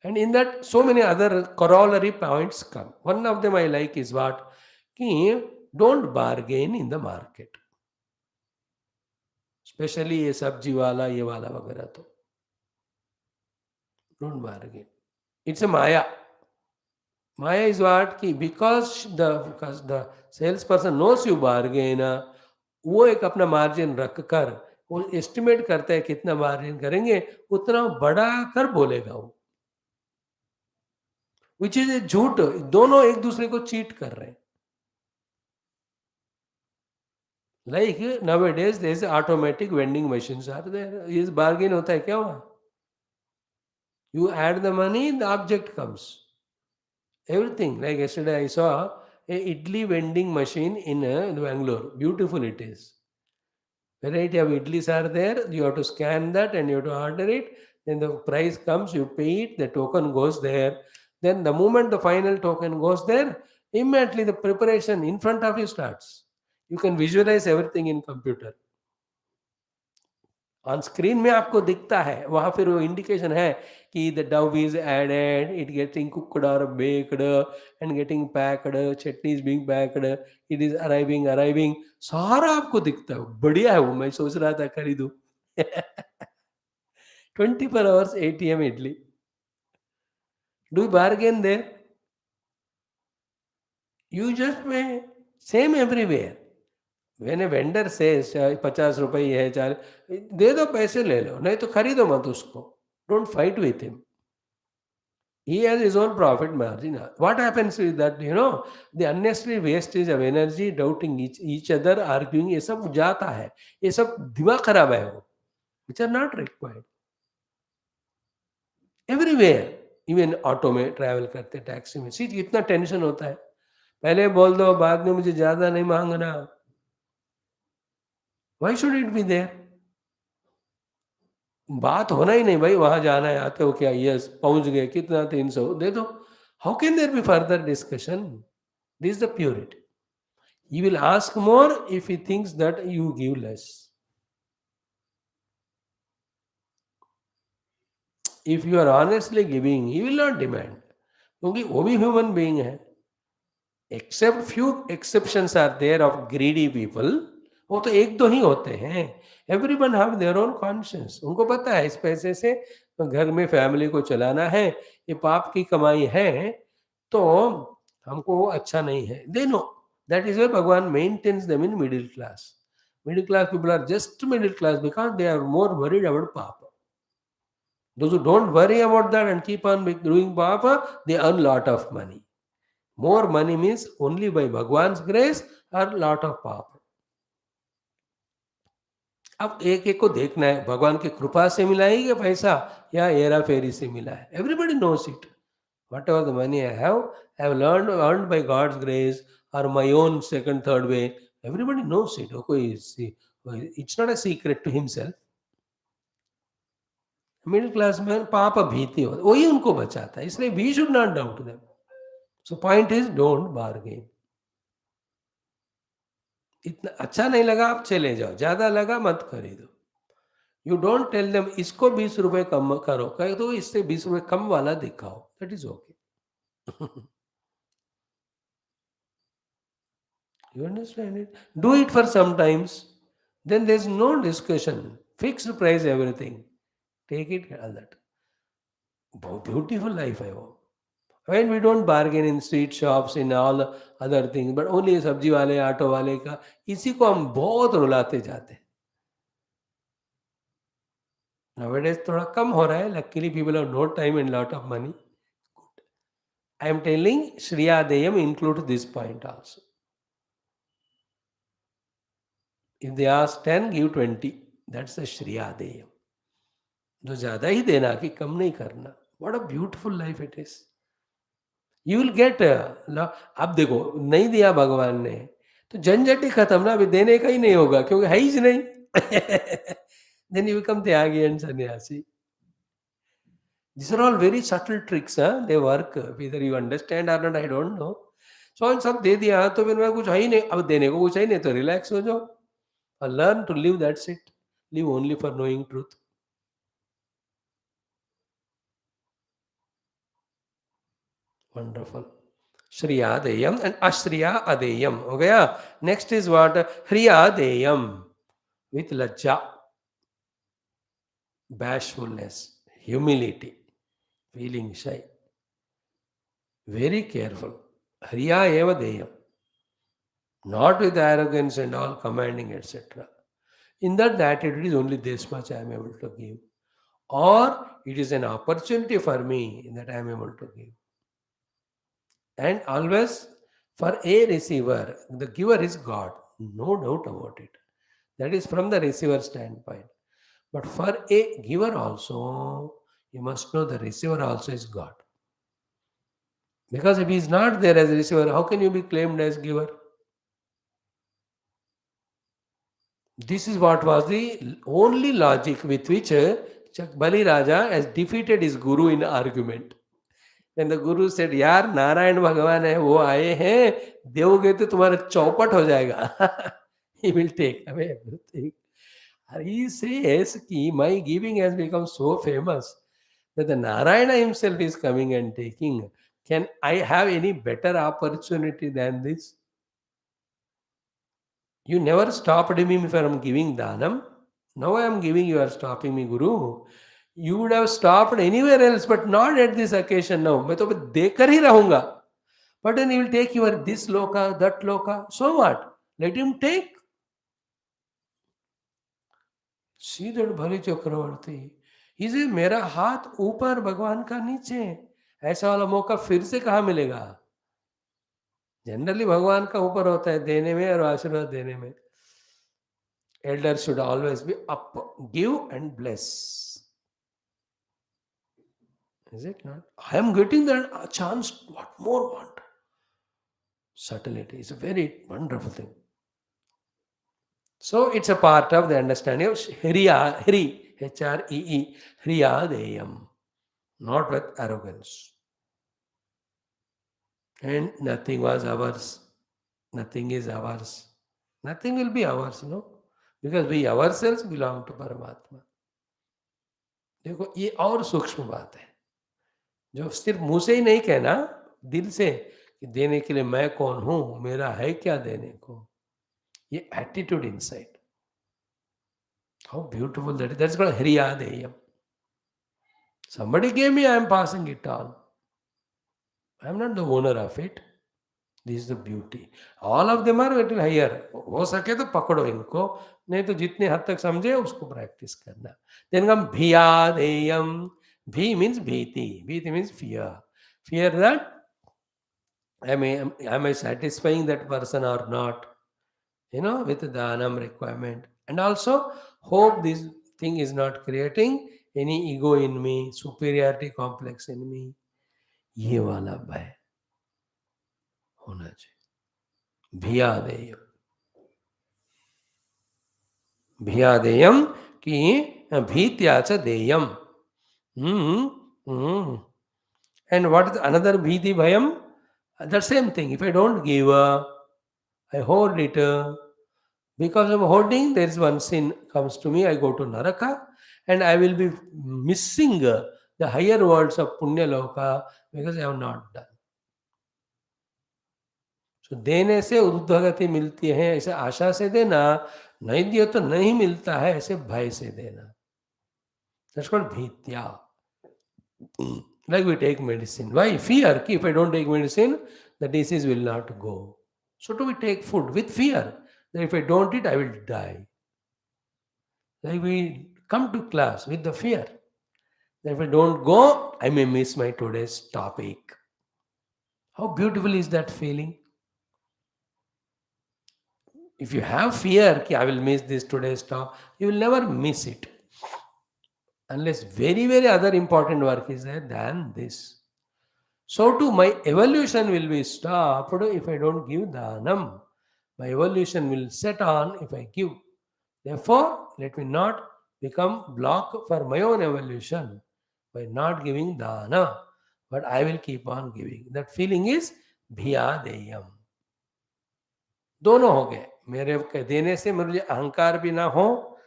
And in that, so many other corollary points come. One of them I like is what? कि don't bargain in the market. Especially ये सब्जी वाला, ये वाला वगैरह तो. Don't bargain. It's a Maya. Maya is what? कि because the salesperson knows you bargain, वो एक अपना मार्जिन रख कर वो एस्टिमेट करता है कितना मार्जिन करेंगे, उतना बढ़ा कर बोलेगा वो. विच इज ए झूठ. दोनों एक दूसरे को चीट कर रहे हैं. Like nowadays there is automatic vending machines are there. इस बार्गेन होता है क्या वहाँ? You add the money, the object comes. Everything. Like yesterday I saw a idli vending machine in Bangalore. Beautiful it is. Variety of idlis are there. You have to scan that and you have to order it. Then the price comes, you pay it, the token goes there. Then the moment the final token goes there, immediately the preparation in front of you starts. You can visualize everything in computer. On screen में आपको दिखता है, वहां फिर वो indication है कि the dough is added, it getting cooked और baked and getting packed, chutney is being packed, it is arriving, सारा आपको दिखता है. बढ़िया है वो. मैं सोच रहा था खरीदू. 24 hours ATM idli. Do you bargain there? You just pay. Same everywhere. When a vendor says 50 रुपए है, 4 दे दो, पैसे ले लो, नहीं तो खरीदो मत उसको. Don't fight with him. He has his own profit margin. What happens is that, the unnecessary wastage of energy, doubting each other, arguing, ये सब जाता है. ये सब दिमाग खराब है वो. Which are not required. Everywhere. Even auto में ट्रैवल करते, टैक्सी में, सी कितना टेंशन होता है. पहले बोल दो, बाद में मुझे ज्यादा नहीं मांगना. Why should it be there? बात होना ही नहीं भाई, वहां जाना है, आते हो क्या, यस पहुंच गए, कितना 300 दे दो. How can there be further discussion? This is the purity. He will ask more if he thinks that you give less. If you are honestly giving, he will not demand, क्योंकि वो भी human being है. Except few exceptions are there of greedy people. वो तो एक दो ही होते हैं. Everyone have their own conscious. उनको पता है इस पैसे से घर में फैमिली को चलाना है, ये पाप की कमाई है, तो हमको अच्छा नहीं है. They know. That is why Bhagwan maintains them in middle class. Middle class people are just middle class because they are more worried about paap. Those who don't worry about that and keep on doing papa, they earn lot of money. More money means only by Bhagwan's grace or lot of papa. अब एक एक को देखना है, भगवान की कृपा से मिला है ये पैसा या हेरा फेरी से मिला है. Everybody knows it. What ever the money I have earned by God's grace or my own second, third way, Everybody knows it. It's not a secret to himself. Middle class man पाप भीति हो वही उनको बचाता है, इसलिए we should not doubt them. So point is don't bargain. इतना अच्छा नहीं लगा आप चले जाओ, ज्यादा लगा मत खरीदो. यू डोंट टेल देम इसको 20 रुपए कम करो, कहे तो इससे 20 रुपए कम वाला दिखाओ, that is okay. You understand it? Do it for some times. Then there's no discussion. Fixed price everything. Take it all that. Beautiful life I hope. When we don't bargain in street shops, in all the other things, but only सब्जी वाले auto वाले का इसी को हम बहुत रुलाते जाते हैं. Nowadays थोड़ा कम हो रहा है. Luckily people have no time and lot of money. I am telling Shri Adeyam includes this point also. If they ask 10, give 20. That's the Shri Adeyam. जो ज्यादा ही देना कि कम नहीं करना. What a beautiful life it is. You will get. अब देखो नहीं दिया भगवान ने तो झंझट ही खत्म ना, अभी देने का ही नहीं होगा क्योंकि है ही नहीं. Then you become Tyagi and sannyasi. These are all very subtle tricks. They work. Whether you understand or not, I don't know. So सब दे दिया तो फिर मैं कुछ है ही नहीं, अब देने को कुछ है ही नहीं तो रिलैक्स हो जाओ. Learn to live, that's it. Live only for knowing truth. Wonderful. Shriya Deyam and Ashriya Adeyam. हो गया. Next is what? Hriya Deyam. With lajja, bashfulness, humility, feeling shy. Very careful. Hriya Eva Deyam. Not with arrogance and all commanding, etc. In that attitude is only this much I am able to give. Or it is an opportunity for me that I am able to give. And always for a receiver, the giver is God, no doubt about it. That is from the receiver standpoint. But for a giver also, you must know the receiver also is God. Because if he is not there as a receiver, how can you be claimed as giver? This is what was the only logic with which Bali Raja has defeated his guru in argument. When the guru said, यार नारायण भगवान है वो आए हैं, दोगे तो तुम्हारा चौपट हो जाएगा. He will take away everything. And he says कि my giving has become so famous that the Narayana himself is coming and taking. Can I have any better opportunity than this? You never stopped me from giving danam. Now I am giving, you are stopping me, Guru. You would have stopped anywhere else, but not at this occasion now. मैं तो देकर ही रहूंगा. But then he will take your this loka, that loka. So what? Let him take. सीधड़ भले चक्रवर्ती. He says, मेरा हाथ ऊपर भगवान का नीचे. ऐसा वाला मौका फिर से कहाँ मिलेगा? जनरली भगवान का ऊपर होता है देने में और आशीर्वाद देने में. Elders should always be up, give and bless. Is it not? I am getting that chance. What more want? Subtlety is a very wonderful thing. So it's a part of the understanding of Hriya, Hri, H-R-E-E, Hriya Deyam, not with arrogance. And nothing was ours. Nothing is ours. Nothing will be ours, because we ourselves belong to Paramatma. देखो ये और सूक्ष्म बात है जो सिर्फ मुंह से ही नहीं कहना, दिल से कि देने के लिए मैं कौन हूं, मेरा है क्या देने को. ये attitude inside. How beautiful that is. That's called Hriya Deyam. Somebody gave me, I am passing it on. I am not the owner of it. This is the beauty. All of them are a little higher. हो सके तो पकड़ो इनको, नहीं तो जितने हद तक समझे उसको प्रैक्टिस करना. Then come Bhiya Deyam. Bhi means bhiti. Bhiti means fear. Fear that am I satisfying that person or not? With the dhanam requirement. And also hope this thing is not creating any ego in me, superiority complex in me. ये वाला भय होना चाहिए. भिया देय. भिया देयम कि भीत्या च देयम. Hmm. Hmm. And what is another bhiti bhayam? The same thing. If I don't give, I hoard it. Because of hoarding, there is one sin comes to me. I go to Naraka, and I will be missing the higher worlds of Punya Loka because I have not done. So देने से ऊर्ध्वगति मिलती है ऐसे आशा से देना, नहीं दिया तो नहीं मिलता है ऐसे भय से देना. That's called bhitya. Like we take medicine. Why? Fear. If I don't take medicine, the disease will not go. So do we take food with fear that if I don't eat, I will die. Like we come to class with the fear that if I don't go, I may miss my today's topic. How beautiful is that feeling? If you have fear, I will miss this today's talk, you will never miss it. Unless very, very other important work is there than this. So too, my evolution will be stopped if I don't give dhanam. My evolution will set on if I give. Therefore, let me not become block for my own evolution by not giving dana, but I will keep on giving. That feeling is bhiya deyam. दोनों हो गए. मेरे देने से मुझे अहंकार भी ना हो,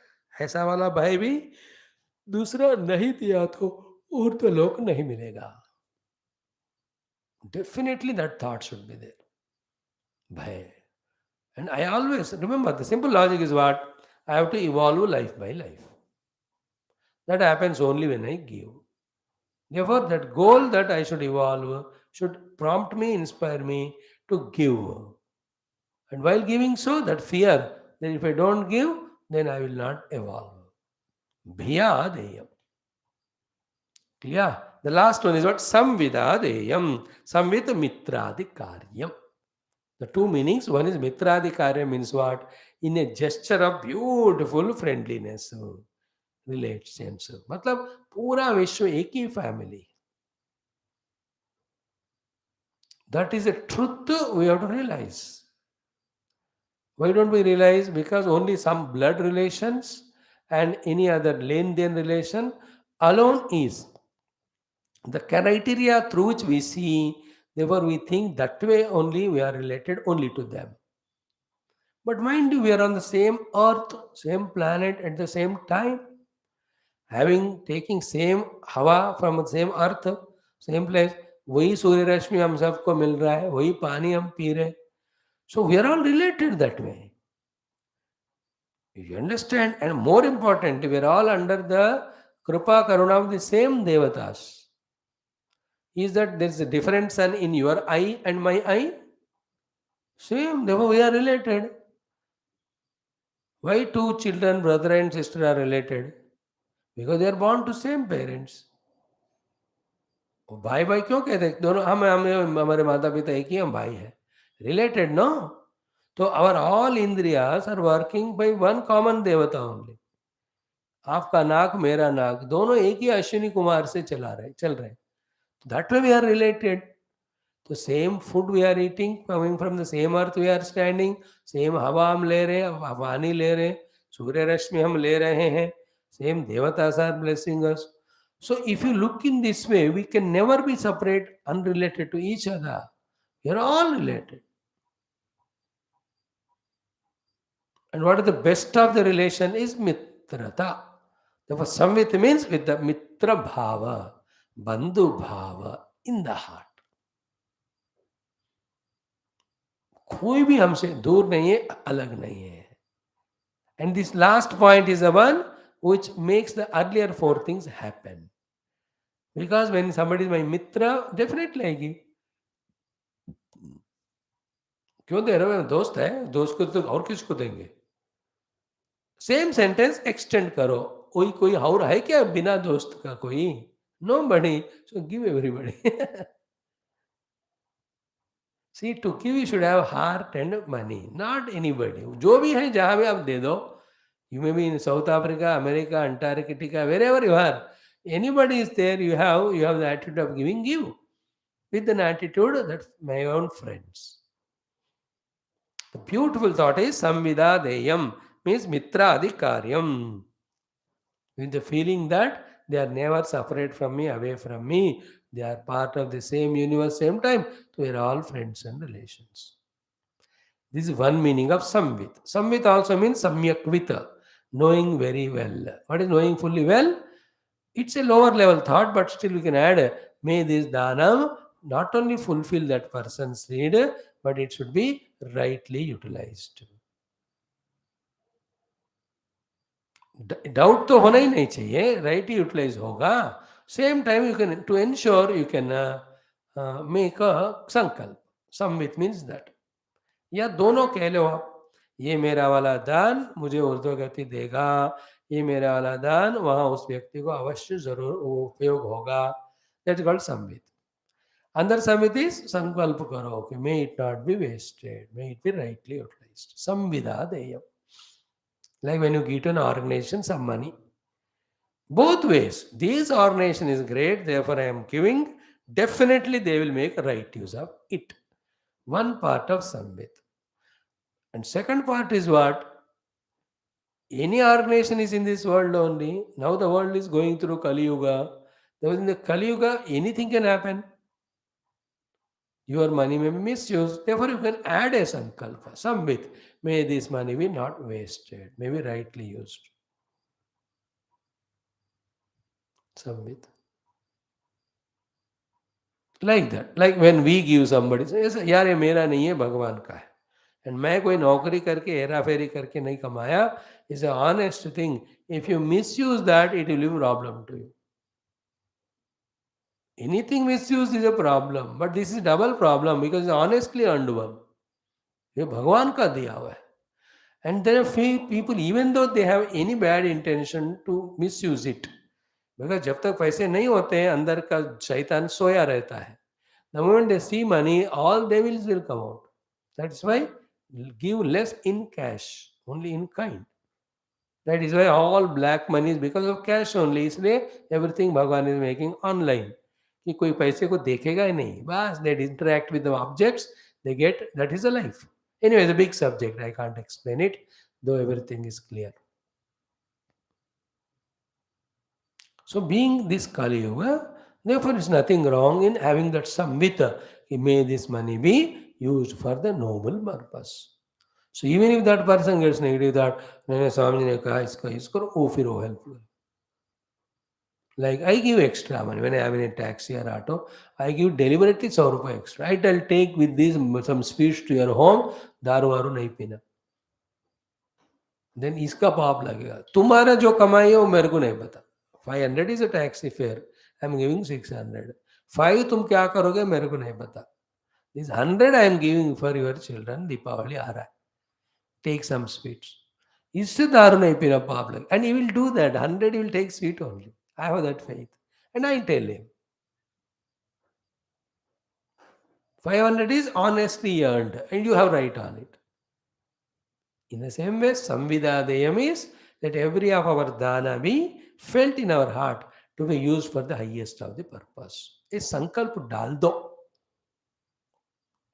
ऐसा वाला भय भी. दूसरा, नहीं दिया तो ऊर्ध्वलोक नहीं मिलेगा. Definitely that thought should be there. Bhai. And I always remember the simple logic is what? I have to evolve life by life. That happens only when I give. Therefore, that goal that I should evolve should prompt me, inspire me to give. And while giving so, that fear that if I don't give, then I will not evolve. Bhiya deyam. Clear? The last one is what? Samvida deyam. Samvit mitradi. The two meanings, one is mitradhikarya means what? In a gesture of beautiful friendliness, relations. मतलब पूरा विश्व एक ही family. That is a truth we have to realize. Why don't we realize? Because only some blood relations and any other len-den relation alone is the criteria through which we see. Therefore, we think that way only we are related only to them. But mind you, we are on the same earth, same planet at the same time, having taking same हवा from the same earth, same place. वही सूर्य रश्मि हम सबको मिल रहा है, वही पानी हम P रहे. So we are all related that way. You understand? And more important, we are all under the Kripa Karuna of the same Devatas. Is that there is a different sun in your eye and my eye? Same, therefore we are related. Why two children, brother and sister are related? Because they are born to same parents. भाई भाई क्यों कहते हैं? दोनों हम हमारे माता पिता एक ही, हम भाई हैं. Related, no? तो our all indriyas are working by one common devata only. आपका नाक मेरा नाक दोनों एक ही अश्विनी कुमार से चल रहे. That way we are related. The same food we are eating, coming from the same earth we are standing, same हवा हम ले रहे हैं, पानी ले रहे हैं, सूर्य रश्मि हम ले रहे हैं, same devatas are blessing us. So if you look in this way, we can never be separate, unrelated to each other. We are all related. And what is the best of the relation is mitrata. Therefore, samvit means with the mitra bhava, bandhu bhava in the heart. कोई भी हमसे दूर नहीं है, अलग नहीं है. And this last point is the one which makes the earlier four things happen. Because when somebody is my mitra, definitely I give. क्यों दे रहे हो? दोस्त है, दोस्त को तो और किसको देंगे? सेम सेंटेंस एक्सटेंड करो. कोई और है क्या बिना दोस्त का कोई? Nobody. So give everybody. See, to give you should have heart and money, not anybody. जो भी है जहाँ भी आप दे दो. You may be in South Africa, America, Antarctica, wherever you are. Anybody is there, you have the attitude of giving, give. With an attitude that my own friends. The beautiful thought is samvida deyam means Mitra Adhikaryam. With the feeling that they are never separate from me, away from me, they are part of the same universe, same time, so we are all friends and relations. This is one meaning of samvit. Samvit also means samyakwita, knowing very well. What is knowing fully well? It's a lower level thought, but still we can add, may this dhanam not only fulfill that person's need, but it should be rightly utilized. Doubt तो होना ही नहीं चाहिए, right utilize होगा. Same time you can to ensure you can make a sankalp. Samvit means that, या दोनों कह लो आप, ये मेरा वाला दान मुझे ऊर्ध्वगति देगा, ये मेरा वाला दान वहां उस व्यक्ति को अवश्य जरूर उपयोग होगा. That's called samvit. अंदर संवित इज संकल्प करो कि may it not be wasted, may it be rightly utilized. संविदा देयम. Like when you give to an organization some money, both ways. This organization is great, therefore I am giving. Definitely they will make right use of it. One part of Samvit. And second part is what? Any organization is in this world only. Now the world is going through Kali Yuga. In the Kali Yuga, anything can happen. Your money may be misused. Therefore, you can add a sankalpa, Samvit. May this money be not wasted, may be rightly used. Samvit. Like that. Like when we give somebody, यार ये मेरा नहीं है, भगवान का है. And मैं कोई नौकरी करके हेरा फेरी करके नहीं कमाया. It's an honest thing. If you misuse that, it will be a problem to you. Anything misused is a problem, but this is double problem because it's honestly earned one. ये भगवान का दिया हुआ है. And there are few people, even though they have any bad intention, to misuse it. Because जब तक पैसे नहीं होते हैं, अंदर का शैतान सोया रहता है. The moment they see money, all devils will come out. That's why give less in cash, only in kind. That is why all black money is because of cash only. इसलिए everything भगवान is making online. कि कोई पैसे को देखेगा ही नहीं. बस they interact with the objects, they get, that is a life. Anyway, it's a big subject. I can't explain it, though everything is clear. So being this Kali Yuga, therefore it's nothing wrong in having that samvita. May this money be used for the noble purpose. So even if that person gets negative that, मैंने स्वामी ने कहा इसका use करो, वो फिर वो help. Like I give extra money when I am in a taxi or auto, I give deliberately 100 rupees extra. Right, I'll take with this some sweets to your home, दारू वारू नहीं पीना. Then इसका पाप लगेगा. तुम्हारा जो कमाई है वो मेरे को नहीं पता. 500 is a taxi fare. I am giving 600. 5 तुम क्या करोगे मेरे को नहीं पता. This 100 I am giving for your children. Deepawali आ रहा है. Take some sweets. इससे दारू नहीं पीना पाप लगे. And he will do that. 100 he will take sweet only. I have that faith. And I tell him. 500 is honestly earned and you have right on it. In the same way, Samvidadeyam is that every of our dana be felt in our heart to be used for the highest of the purpose. ये संकल्प डाल दो,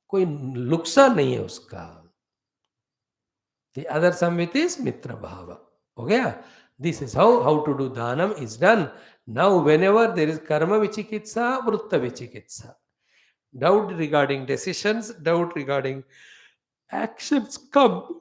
कोई नुकसान नहीं है उसका. The other samvit is mitra bhava. Okay? This is how to do dhanam is done. Now whenever there is karma vichikitsa, vrutta vichikitsa, doubt regarding decisions, doubt regarding actions come,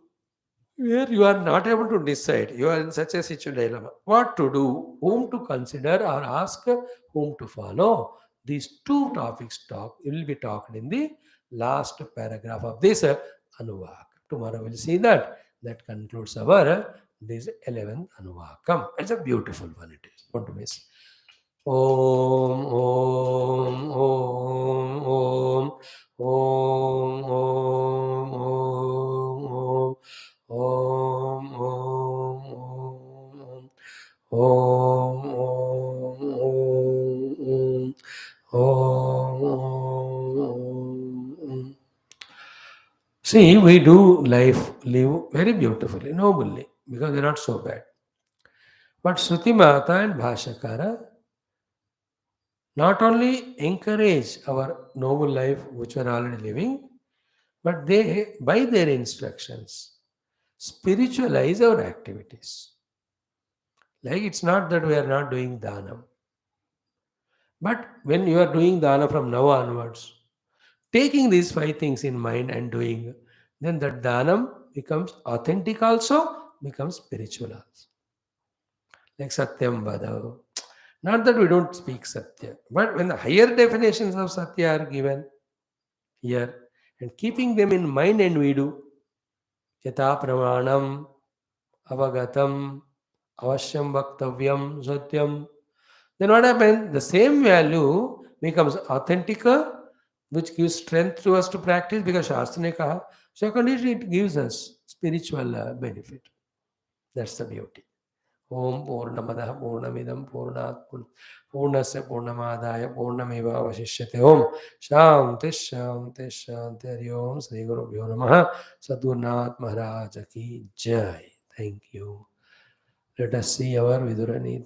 where you are not able to decide, you are in such a situation dilemma, what to do, whom to consider or ask, whom to follow. These two topics will be talked in the last paragraph of this Anuvak. Tomorrow we'll see that. That concludes our this 11th Anuvakam. It's a beautiful one it is. Don't miss. Om Om Om Om Om Om Om Om Om Om Om Om. See, we live very beautifully, nobly, because we're not so bad. But Shruti Mata and Bhashyakara not only encourage our noble life which we are already living, but they, by their instructions, spiritualize our activities. Like it's not that we are not doing dhanam. But when you are doing dana from now onwards, taking these five things in mind and doing, then that dhanam becomes authentic also, becomes spiritual also. Like Satyam Vada. Not that we don't speak Satya, but when the higher definitions of Satya are given here, and keeping them in mind and we do, Yata Pramanam, Avagatam, Avashyam Vaktavyam, Satyam, then what happens? The same value becomes authentic, which gives strength to us to practice because Shastra ne kaha. Secondly, it gives us spiritual benefit. That's the beauty. Om Purnamadaha Purnamidam Purnat Purnasya Purnamadaya Purnameva Vashishyate. Om Shanti Shanti Shanti Hari Om Sri Guru Bhyo Namaha Sadgurnath Maharaj Ki Jai. Thank you. Let us see our Vidurani.